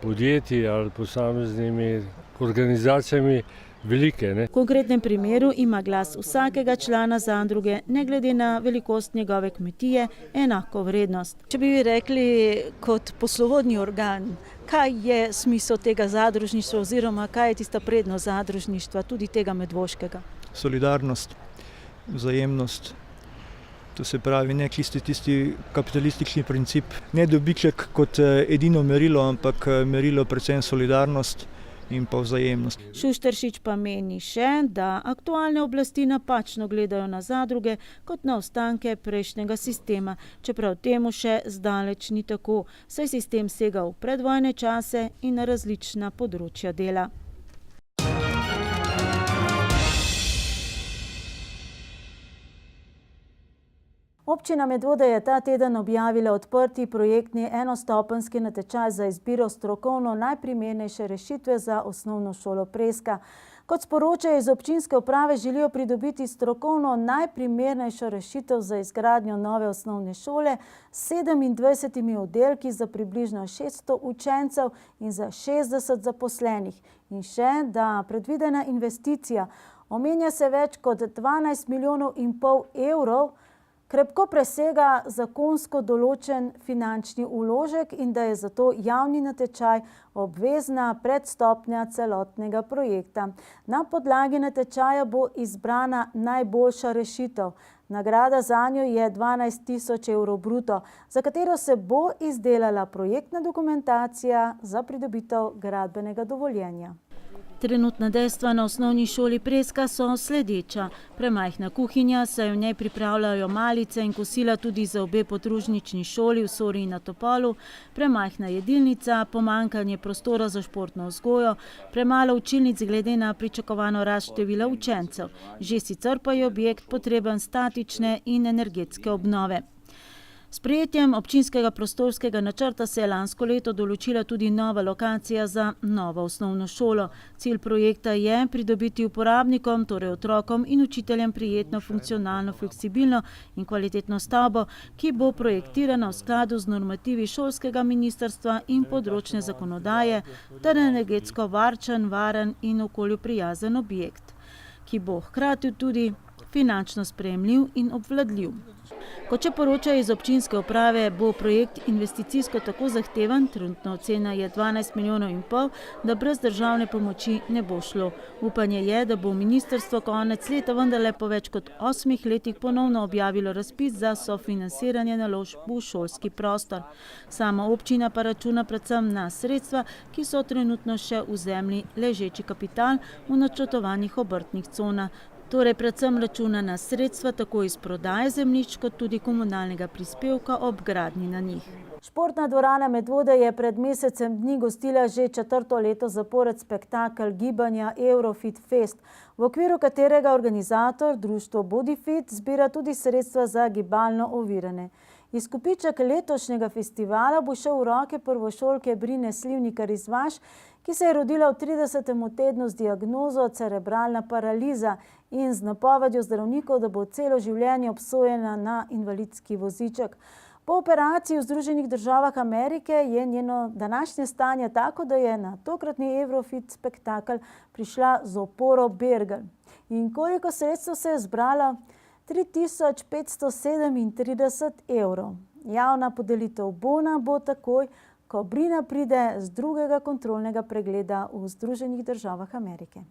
podjetji ali posameznimi organizacijami velike. Ne? V konkretnem primeru ima glas vsakega člana zadruge, ne glede na velikost njegove kmetije, enako vrednost. Če bi vi rekli kot poslovodni organ, kaj je smisel tega zadružništva oziroma kaj je tista prednost zadružništva, tudi tega medvoškega? Solidarnost, vzajemnost, to se pravi ne tisti kapitalistični princip, ne dobiček kot edino merilo, ampak merilo predvsem solidarnost in pa vzajemnost. Šušteršič pa meni še, da aktualne oblasti napačno gledajo na zadruge kot na ostanke prejšnjega sistema, čeprav temu še zdaleč ni tako, saj sistem sega v predvojne čase in na različna področja dela. Občina Medvode je ta teden objavila odprti projektni enostopenjski natečaj za izbiro strokovno najprimernejše rešitve za osnovno šolo Preska. Kot sporočajo iz občinske uprave, želijo pridobiti strokovno najprimernejšo rešitev za izgradnjo nove osnovne šole s 27 oddelki za približno 600 učencev in za 60 zaposlenih. In še, da predvidena investicija omenja se več kot 12,5 milijonov evrov, krepko presega zakonsko določen finančni vložek in da je zato javni natečaj obvezna predstopnja celotnega projekta. Na podlagi natečaja bo izbrana najboljša rešitev. Nagrada zanjo je 12.000 evrov bruto, za katero se bo izdelala projektna dokumentacija za pridobitev gradbenega dovoljenja. Trenutna dejstva na osnovni šoli Preska so sledeča. Premajhna kuhinja, saj v njej pripravljajo malice in kosila tudi za obe podružnični šoli v Sori in na Topolu, premajhna jedilnica, pomanjkanje prostora za športno vzgojo, premalo učilnic glede na pričakovano rast števila učencev. Že sicer pa je objekt potreben statične in energetske obnove. S sprejetjem občinskega prostorskega načrta se je lansko leto določila tudi nova lokacija za novo osnovno šolo. Cilj projekta je pridobiti uporabnikom, torej otrokom in učiteljem prijetno, funkcionalno, fleksibilno in kvalitetno stavbo, ki bo projektirana v skladu z normativi šolskega ministrstva in področne zakonodaje, ter energetsko varčen, varen in okolju prijazen objekt, ki bo hkrati tudi finančno sprejemljiv in obvladljiv. Kot še poročajo iz občinske uprave, bo projekt investicijsko tako zahteven, trenutna ocena je 12,5 milijonov, da brez državne pomoči ne bo šlo. Upanje je, da bo ministrstvo konec leta vendarle po več kot 8 letih ponovno objavilo razpis za sofinansiranje naložb v šolski prostor. Sama občina pa računa predvsem na sredstva, ki so trenutno še v zemlji ležeči kapital v načrtovanih obrtnih conah. Torej predvsem računa na sredstva tako iz prodaje zemljišč kot tudi komunalnega prispevka ob gradnji na njih. Športna dvorana Medvode je pred mesecem dni gostila že 4. leto zapored spektakel gibanja Eurofit Fest, v okviru katerega organizator, društvo Bodifit, zbira tudi sredstva za gibalno ovirane. Izkupiček letošnjega festivala bo šel v roke prvošolke Brine Slivnikar iz Vaš, ki se je rodila v 30. tednu z diagnozo cerebralna paraliza in z napovedjo zdravnikov, da bo celo življenje obsojena na invalidski voziček. Po operaciji v Združenih državah Amerike je njeno današnje stanje tako, da je na tokratni Eurofit spektakel prišla z oporo bergel. In koliko sredstev se je zbralo? 3.537 evrov. Javna podelitev bona bo takoj, ko Brina pride z drugega kontrolnega pregleda v Združenih državah Amerike.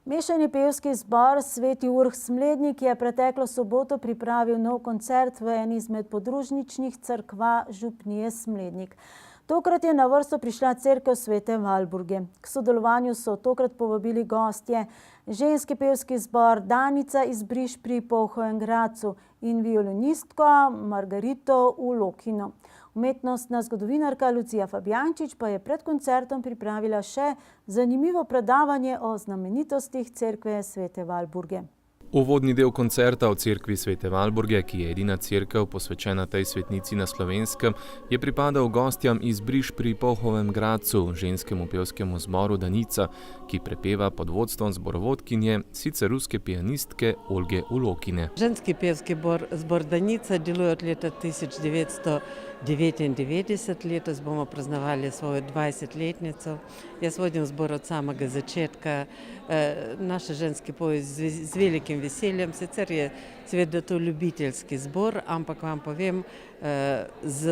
Mešani pevski zbor Sveti Urh Smlednik je preteklo soboto pripravil nov koncert v eni izmed podružničnih cerkva župnije Smlednik. Tokrat je na vrsto prišla cerkev Svete Valburge. K sodelovanju so tokrat povabili gostje, ženski pevski zbor Danica iz Briš pri Polhovem Gradcu in violinistko Margarito v Lokino. Umetnostna zgodovinarka Lucija Fabjančič pa je pred koncertom pripravila še zanimivo predavanje o znamenitostih cerkve Svete Valburge. Uvodni del koncerta v cerkvi Svete Valburge, ki je edina cerkev posvečena tej svetnici na Slovenskem, je pripadal gostjam iz Briš pri Polhovem Gradcu, ženskemu pevskemu zboru Danica, ki prepeva pod vodstvom zborovodkinje, sicer ruske pianistke Olge Ulokine. Ženski pevski zbor Danica deluje od leta 1999, letos bomo praznovali svojo 20-letnico. Jaz vodim zbor od samega začetka. Naša ženski poje z velikim veseljem, sicer je seveda to ljubiteljski zbor, ampak vam povem, z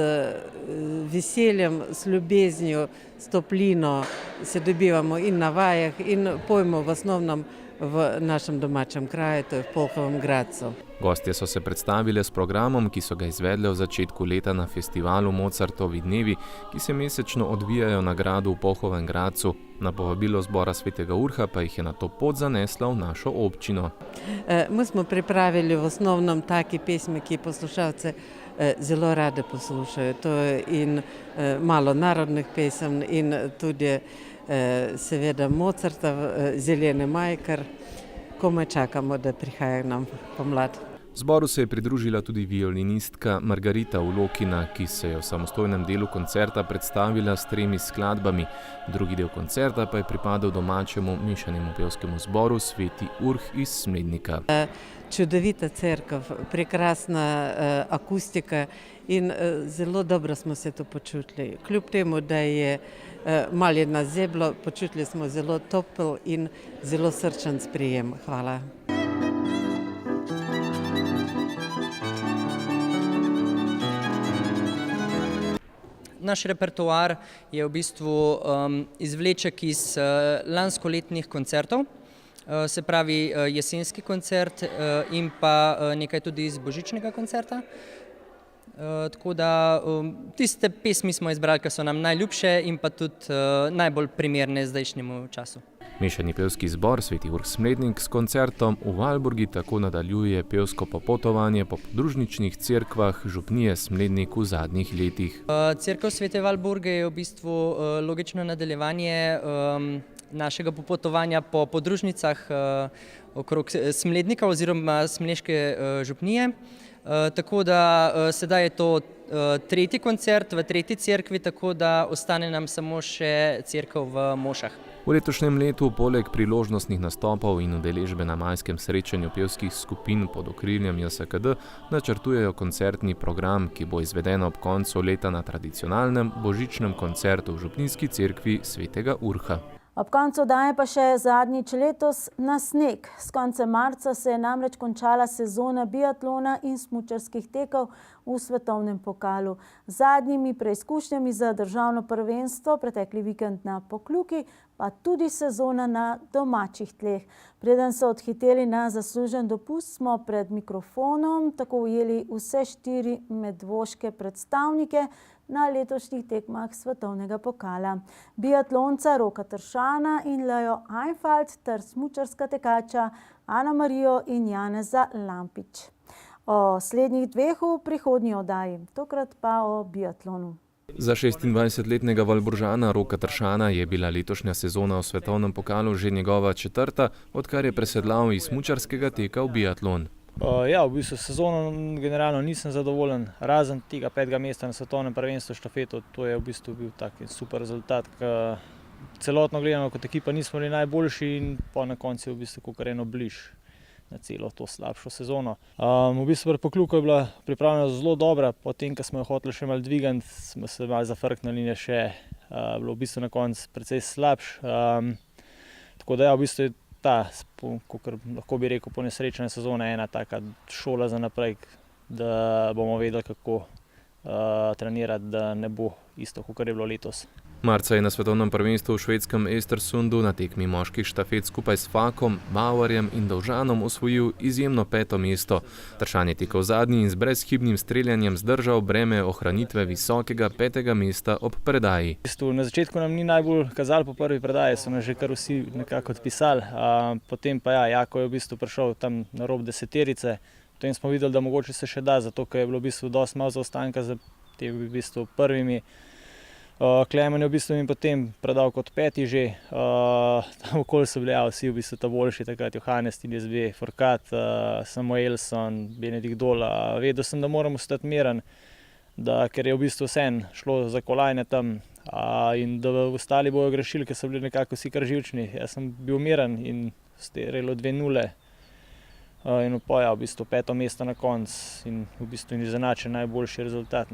veseljem, s ljubeznijo, s toplino se dobivamo in na vajah in pojmo v osnovnem v našem domačem kraju, to je v Polhovem Gradcu. Gostje so se predstavile s programom, ki so ga izvedle v začetku leta na festivalu Mozartovi dnevi, ki se mesečno odvijajo na gradu v Polhovem Gradcu. Na povabilo zbora Svetega Urha pa jih je na to pot zanesla v našo občino. Mi smo pripravili v osnovnem take pesmi, ki poslušalce zelo rade poslušajo. To je in malo narodnih pesem in tudi seveda Mozartov Zelene maj, ker komaj čakamo, da prihaja nam pomlad. Zboru se je pridružila tudi violinistka Margarita Ulokina, ki se je v samostojnem delu koncerta predstavila s 3 skladbami. Drugi del koncerta pa je pripadal domačemu mešanemu pevskemu zboru Sveti Urh iz Smlednika. Čudovita cerkev, prekrasna akustika in zelo dobro smo se to počutili. Kljub temu, da je malo nas zeblo, počutili smo zelo topel in zelo srčen sprejem. Hvala. Naš repertoar je v bistvu izvleček iz lanskoletnih koncertov, se pravi jesenski koncert in pa nekaj tudi iz božičnega koncerta. Tako da tiste pesmi smo izbrali, ki so nam najljubše in pa tudi najbolj primerne zdajšnjemu času. Mešani pevski zbor Sveti Urh Smlednik s koncertom v Valburgi tako nadaljuje pevsko popotovanje po podružničnih cerkvah župnije Smlednik v zadnjih letih. Cerkev Svete Valburge je v bistvu logično nadaljevanje našega popotovanja po podružnicah okrog Smlednika oziroma Smleške župnije. Tako da sedaj je to 3. koncert v 3. cerkvi, tako da ostane nam samo še cerkev v Mošah. V letošnjem letu poleg priložnostnih nastopov in udeležbe na majskem srečanju pevskih skupin pod okriljem JSKD načrtujejo koncertni program, ki bo izveden ob koncu leta na tradicionalnem božičnem koncertu v župnijski cerkvi Svetega Urha. Ob koncu oddaje pa še zadnjič letos na sneg. S koncem marca se je namreč končala sezona biatlona in smučarskih tekov v svetovnem pokalu. Z zadnjimi preizkušnjami za državno prvenstvo pretekli vikend na Pokljuki, pa tudi sezona na domačih tleh. Preden so odhiteli na zaslužen dopust, smo pred mikrofonom tako ujeli vse 4 medvoške predstavnike na letošnjih tekmah svetovnega pokala. Biatlonca Roka Tršana in Lejo Einfalt ter smučarska tekača Ana Marijo in Janeza Lampič. O slednjih 2 v prihodnji oddaji, tokrat pa o biatlonu. Za 26-letnega Valburžana Roka Tršana je bila letošnja sezona v svetovnem pokalu že njegova 4., odkar je presedlal iz smučarskega teka v biatlon. Ja, v bistvu sezono generalno nisem zadovoljen, razen tega 5. mesta na svetovnem prvenstvu štafeto. To je v bistvu bil tak super rezultat. Celotno gledano kot ekipa nismo bili najboljši in po na koncu je v bistvu kakor eno bliž na celo to slabšo sezono. V bistvu pri Pokljuku je bila pripravljena zelo dobra, potem, ko smo jo hoteli še malo dvigati, smo se malo zafrknili in je še bilo v bistvu na koncu precej slabš. Tako da ja, v bistvu je ta, kakor lahko bi rekel, ponesrečena sezona ena taka šola za naprej, da bomo vedeli, kako trenirati, da ne bo isto, kakor je bilo letos. Marca je na svetovnem prvenstvu v švedskem Östersundu na tekmi moških štafet skupaj s Fakom, Bauerjem in Dovžanom osvojil izjemno 5. mesto. Tršan je tekel zadnji in z brezhibnim streljanjem zdržal breme ohranitve visokega 5. mesta ob predaji. Na začetku nam ni najbolj kazalo po prvi predaji, so nas že kar vsi nekako odpisali. Potem pa ja, Jako je v bistvu prišel tam na rob 10-terice. Potem smo videli, da mogoče se še da, zato ker je bilo v bistvu dosti malo zaostanka za temi v bistvu prvimi. Klemen je v bistvu mi potem predal kot peti že, tam okoli so bili vsi v bistvu ta boljši, takrat Johannes, Tines B, Forkat, Samuelson, Benedikt Dola. Vedel sem, da moram ostati miren, ker je v bistvu vseeno šlo za kolajne tam in da ostali bojo grešili, ker so bili nekako vsi kar živčni. Jaz sem bil miren in strelil 2-0 in v bistvu 5. mesto na koncu in v bistvu izenačen najboljši rezultat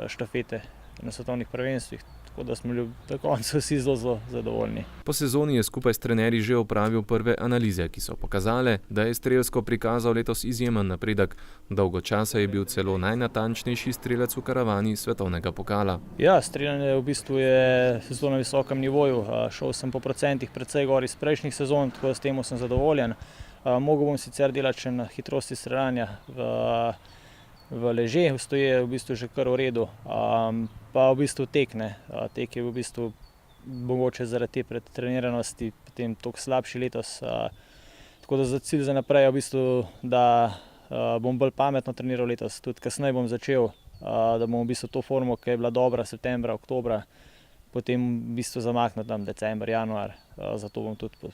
štafete na svetovnih prvenstvih. Tako da smo do konca vsi zelo zadovoljni. Po sezoni je skupaj s trenerji že opravil prve analize, ki so pokazale, da je strelsko prikazal letos izjemen napredek. Dolgo časa je bil celo najnatančnejši strelec v karavani svetovnega pokala. Ja, streljanje v bistvu je zelo na visokem nivoju. Šel sem po procentih precej gor iz prejšnjih sezon, tako da s tem sem zadovoljen. Mogel bom sicer delati še na hitrosti streljanja v leže, stoje v bistvu že kar v redu, pa v bistvu tek je v bistvu mogoče zaradi te pretreniranosti potem toliko slabši letos, tako da za cilj za naprej je v bistvu, da bom bolj pametno treniral letos, tudi kasneje bom začel, da bom v bistvu to formo, ki je bila dobra septembra, oktobra, potem v bistvu zamaknil tam december, januar, zato bom tudi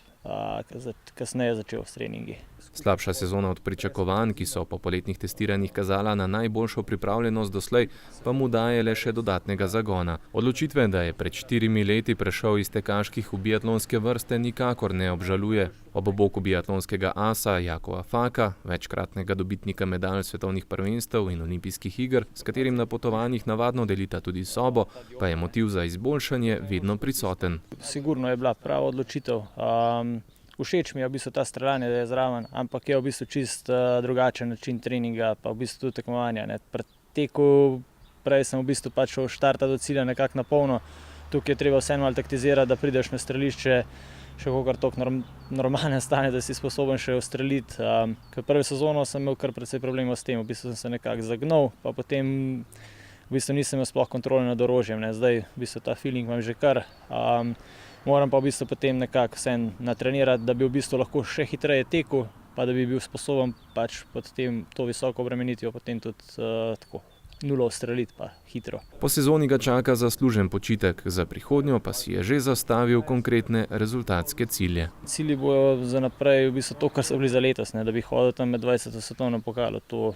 kasneje začel s treningi. Slabša sezona od pričakovanj, ki so po poletnih testiranjih kazala na najboljšo pripravljenost doslej, pa mu daje le še dodatnega zagona. Odločitve, da je pred 4 leti prešel iz tekaških v biatlonske vrste, nikakor ne obžaluje. Ob boku biatlonskega asa Jakova Faka, večkratnega dobitnika medalj svetovnih prvenstev in olimpijskih iger, s katerim na potovanjih navadno delita tudi sobo, pa je motiv za izboljšanje vedno prisoten. Sigurno je bila prava odločitev. Všeč mi je v bistvu ta streljanje, da je zraven, ampak je v bistvu čist drugačen način treninga, pa v bistvu tudi tekmovanja. Pred teku prej sem v bistvu pač šel štarta do cilja nekako na polno. Tukaj je treba vseeno malo taktizirati, da prideš na strelišče še kakor toliko normalen stanje, da si sposoben še ustreliti. Ker prve sezono sem imel kar precej problemov s tem, v bistvu sem se nekako zagnal, pa potem v bistvu nisem imel sploh kontrole nad orožjem. Zdaj v bistvu ta feeling imam že kar. Moram pa v bistvu potem nekako vseeno natrenirati, da bi v bistvu lahko še hitreje tekel, pa da bi bil sposoben pač pod tem to visoko obremenitvijo potem tudi tako nulo ustreliti pa hitro. Po sezoni ga čaka zaslužen počitek, za prihodnjo pa si je že zastavil konkretne rezultatske cilje. Cilji bojo za naprej v bistvu to, kar so bili za letos, da bi hodil tam med 20. svetovno pokalo. To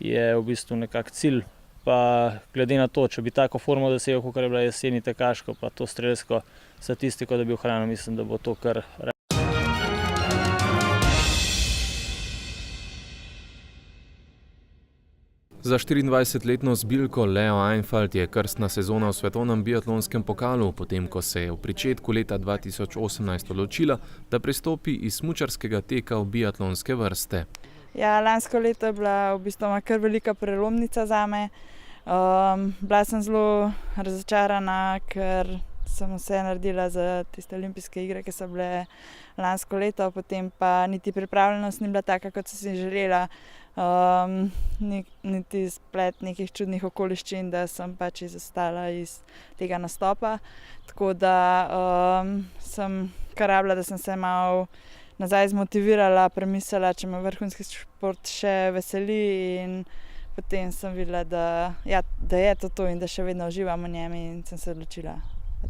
je v bistvu nekak cilj. Pa glede na to, če bi tako formo dosegel, kot je bila jeseni tekaško, pa to strelsko statistiko, da bi ohranil, mislim, da bo to kar. Za 24-letno zbilko Leo Einfeld je krstna sezona v svetovnem biatlonskem pokalu, potem ko se je v pričetku leta 2018 odločila, da prestopi iz smučarskega teka v biatlonske vrste. Ja, lansko leto je bila v bistvu kar velika prelomnica zame. Bila sem zelo razočarana, ker sem vse naredila za tiste olimpijske igre, ki so bile lansko leto, potem pa niti pripravljenost ni bila taka, kot sem si želela, niti splet nekih čudnih okoliščin, da sem pač izostala iz tega nastopa. Tako da sem kar rabila, da sem se malo nazaj zmotivirala, premislila, če me vrhunski šport še veseli, in potem sem videla, da je to in da še vedno uživam v njem, in sem se odločila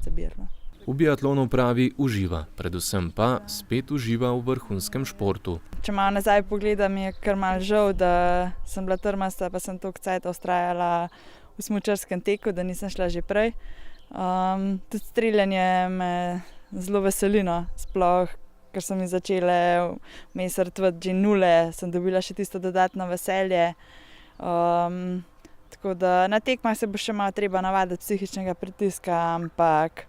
za biatlon. V biatlonu pravi uživa, predvsem pa spet uživa v vrhunskem športu. Če malo nazaj pogledam, je kar malo žal, da sem bila trmasta, pa sem toliko cajta vztrajala v smučarskem teku, da nisem šla že prej. Tudi streljanje me zelo veseli, sploh ker so mi začele vmes rtvati že nule, sem dobila še tisto dodatno veselje. Tako da na tekmah se bo še malo treba navaditi psihičnega pritiska, ampak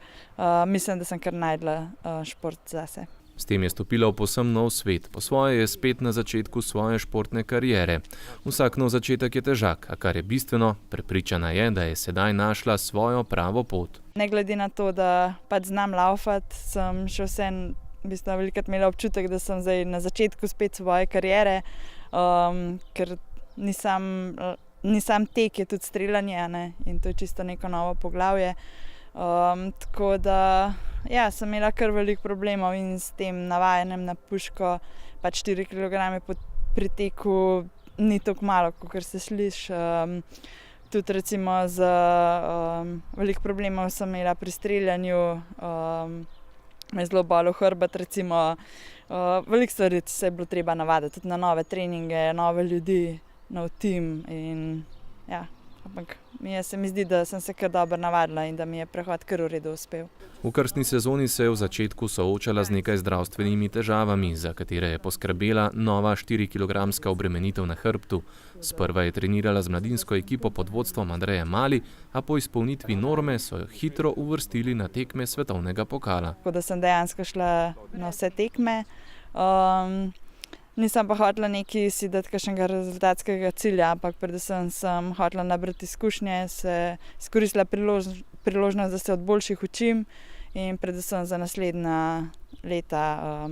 mislim, da sem kar našla šport zase. S tem je stopila v povsem nov svet, po svoje je spet na začetku svoje športne kariere. Vsak nov začetek je težak, a kar je bistveno, prepričana je, da je sedaj našla svojo pravo pot. Ne glede na to, da pač znam laufati, sem še vseeno v bistvu velikokrat imela občutek, da sem zdaj na začetku spet svoje kariere, ker ni sam tek, je tudi streljanje, in to je čisto neko novo poglavje. Tako da sem imela kar veliko problemov in s tem navajanjem na puško, pač 4 kg pri teku ni tako malo, kot se sliši. Tudi recimo z veliko problemov sem imela pri streljanju, me je zelo bolel hrbet, recimo veliko stvari se je bilo treba navaditi, tudi na nove treninge, nove ljudi, nov tim in ja. Ampak se mi zdi, da sem se kar dobro navadila in da mi je prehod kar v redu uspel. V krstni sezoni se je v začetku soočala z nekaj zdravstvenimi težavami, za katere je poskrbela nova 4-kilogramska obremenitev na hrbtu. Sprva je trenirala z mladinsko ekipo pod vodstvom Andreje Mali, a po izpolnitvi norme so jo hitro uvrstili na tekme svetovnega pokala. Tako da sem dejansko šla na vse tekme. Nisem pa hotela si dati kakšnega rezultatskega cilja, ampak predvsem sem hotela nabrati izkušnje, se izkoristila priložnost, da se od boljših učim in predvsem za naslednja leta,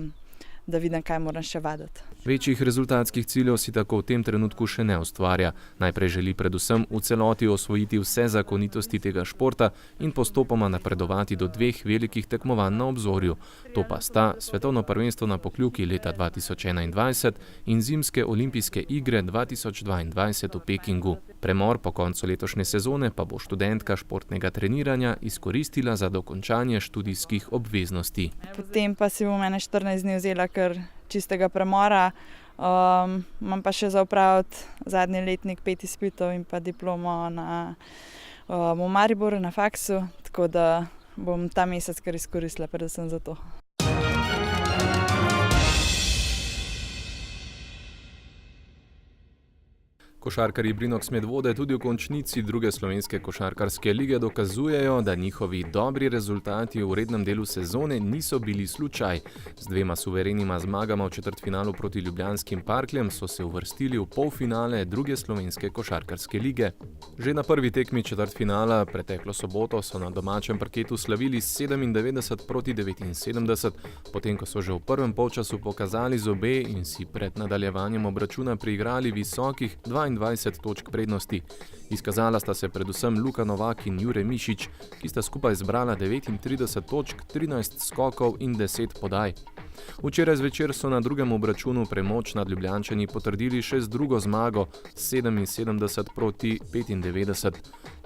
da vidim, kaj moram še vaditi. Večjih rezultatskih ciljev si tako v tem trenutku še ne ustvarja. Najprej želi predvsem v celoti osvojiti vse zakonitosti tega športa in postopoma napredovati do 2 velikih tekmovanj na obzorju. To pa sta svetovno prvenstvo na Pokljuki leta 2021 in zimske olimpijske igre 2022 v Pekingu. Premor po koncu letošnje sezone pa bo študentka športnega treniranja izkoristila za dokončanje študijskih obveznosti. Potem pa si bom 14 dni vzela kar čistega premora. Imam pa še za opraviti zadnji letnik 5 izpitov in pa diplomo v Mariboru na faksu, tako da bom ta mesec kar izkoristila predvsem za to. Košarkarji Brinox Medvode tudi v končnici druge slovenske košarkarske lige dokazujejo, da njihovi dobri rezultati v rednem delu sezone niso bili slučaj. Z 2 suverenima zmagama v četrtfinalu proti ljubljanskim Parkljem so se uvrstili v polfinale druge slovenske košarkarske lige. Že na prvi tekmi četrtfinala preteklo soboto so na domačem parketu slavili 97 proti 79, potem ko so že v prvem polčasu pokazali zobe in si pred nadaljevanjem obračuna priigrali visokih 22 točk prednosti. Izkazala sta se predvsem Luka Novak in Jure Mišič, ki sta skupaj zbrala 39 točk, 13 skokov in 10 podaj. Včeraj zvečer so na drugem obračunu premoč nad Ljubljančani potrdili še z drugo zmago 77 proti 95.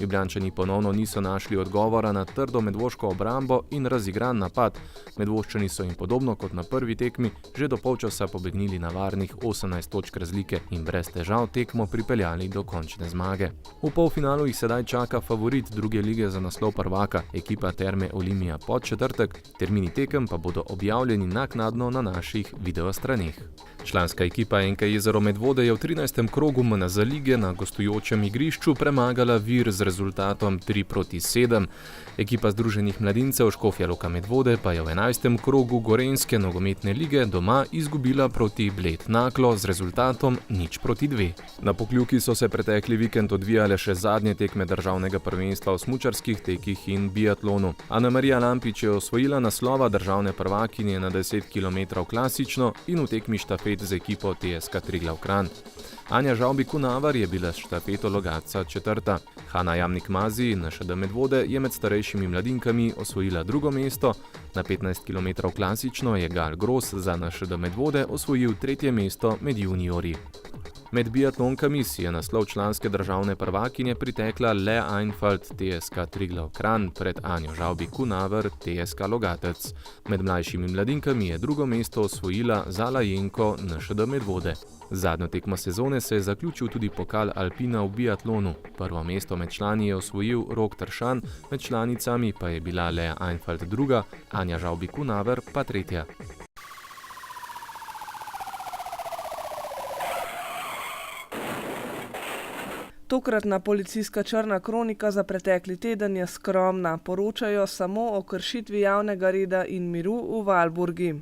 Ljubljančani ponovno niso našli odgovora na trdo medvoško obrambo in razigran napad. Medvoščani so jim podobno kot na prvi tekmi že do polčasa pobegnili na varnih 18 točk razlike in brez težav tekmo pripeljali do končne zmage. V polfinalu jih sedaj čaka favorit druge lige za naslov prvaka, ekipa Terme Olimia Podčetrtek, termini tekem pa bodo objavljeni naknadno na naših videostraneh. Članska ekipa NK Jezero Medvode je v 13. krogu MNZ lige na gostujočem igrišču premagala Vir z rezultatom 3-7. Ekipa Združenih mladincev Škofja Loka Medvode pa je v 11. krogu Gorenjske nogometne lige doma izgubila proti Bled Naklo z rezultatom 0-2. Na Pokljuki so se pretekli vikend odvijale še zadnje tekme državnega prvenstva v smučarskih tekih in biatlonu. Ana Marija Lampič je osvojila naslova državne prvakinje na 10 km klasično in v tekmi štafet z ekipo TSK Triglav Kranj. Anja Žavbi-Kunavar je bila s štafeto Logatca 4. Hana Jamnik-Mazi in NŠD Medvode je med starejšimi mladinkami osvojila 2. mesto, na 15 km klasično je Gal Gros za NŠD Medvode osvojil 3. mesto med juniorji. Med biatlonkami si je naslov članske državne prvakinje pritekla Lea Einfalt TSK Triglav Kranj pred Anjo Žavbi-Kunavar TSK Logatec. Med mlajšimi mladinkami je 2. mesto osvojila Zala Jenko NŠD Medvode. Zadnjo tekmo sezone se je zaključil tudi pokal Alpina v biatlonu. Prvo mesto med člani je osvojil Rok Tršan, med članicami pa je bila Lea Einfalt 2., Anja Žavbi-Kunavar pa 3. Tokratna policijska črna kronika za pretekli teden je skromna, poročajo samo o kršitvi javnega reda in miru v Valburgi.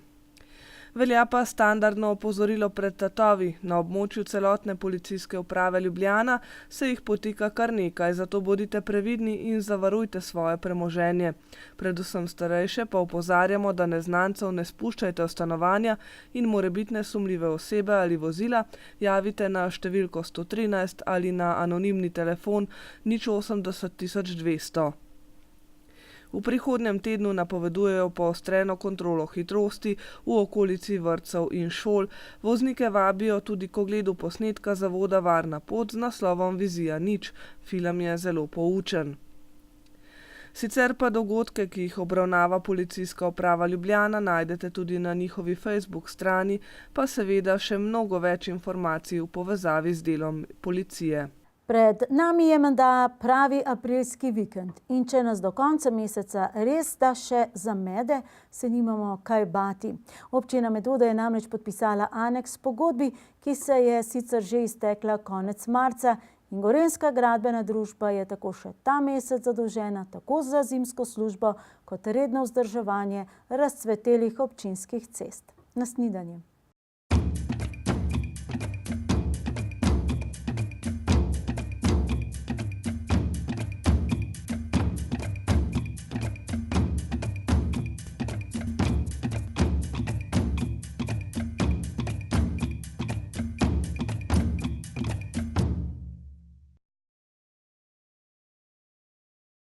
Velja pa standardno opozorilo pred tatovi. Na območju celotne policijske uprave Ljubljana se jih potika kar nekaj, zato bodite previdni in zavarujte svoje premoženje. Predvsem starejše pa opozarjamo, da neznancev ne spuščajte v stanovanja in morebitne sumljive osebe ali vozila javite na številko 113 ali na anonimni telefon 080 200. V prihodnjem tednu napovedujejo poostreno kontrolo hitrosti v okolici vrtcev in šol. Voznike vabijo tudi k ogledu posnetka zavoda Varna pot z naslovom Vizija nič. Film je zelo poučen. Sicer pa dogodke, ki jih obravnava Policijska uprava Ljubljana, najdete tudi na njihovi Facebook strani, pa seveda še mnogo več informacij v povezavi z delom policije. Pred nami je menda pravi aprilski vikend in če nas do konca meseca res da še zamede, se nimamo kaj bati. Občina Medvode je namreč podpisala aneks pogodbi, ki se je sicer že iztekla konec marca in Gorenjska gradbena družba je tako še ta mesec zadolžena tako za zimsko službo kot redno vzdrževanje razcvetelih občinskih cest. Na snidenje.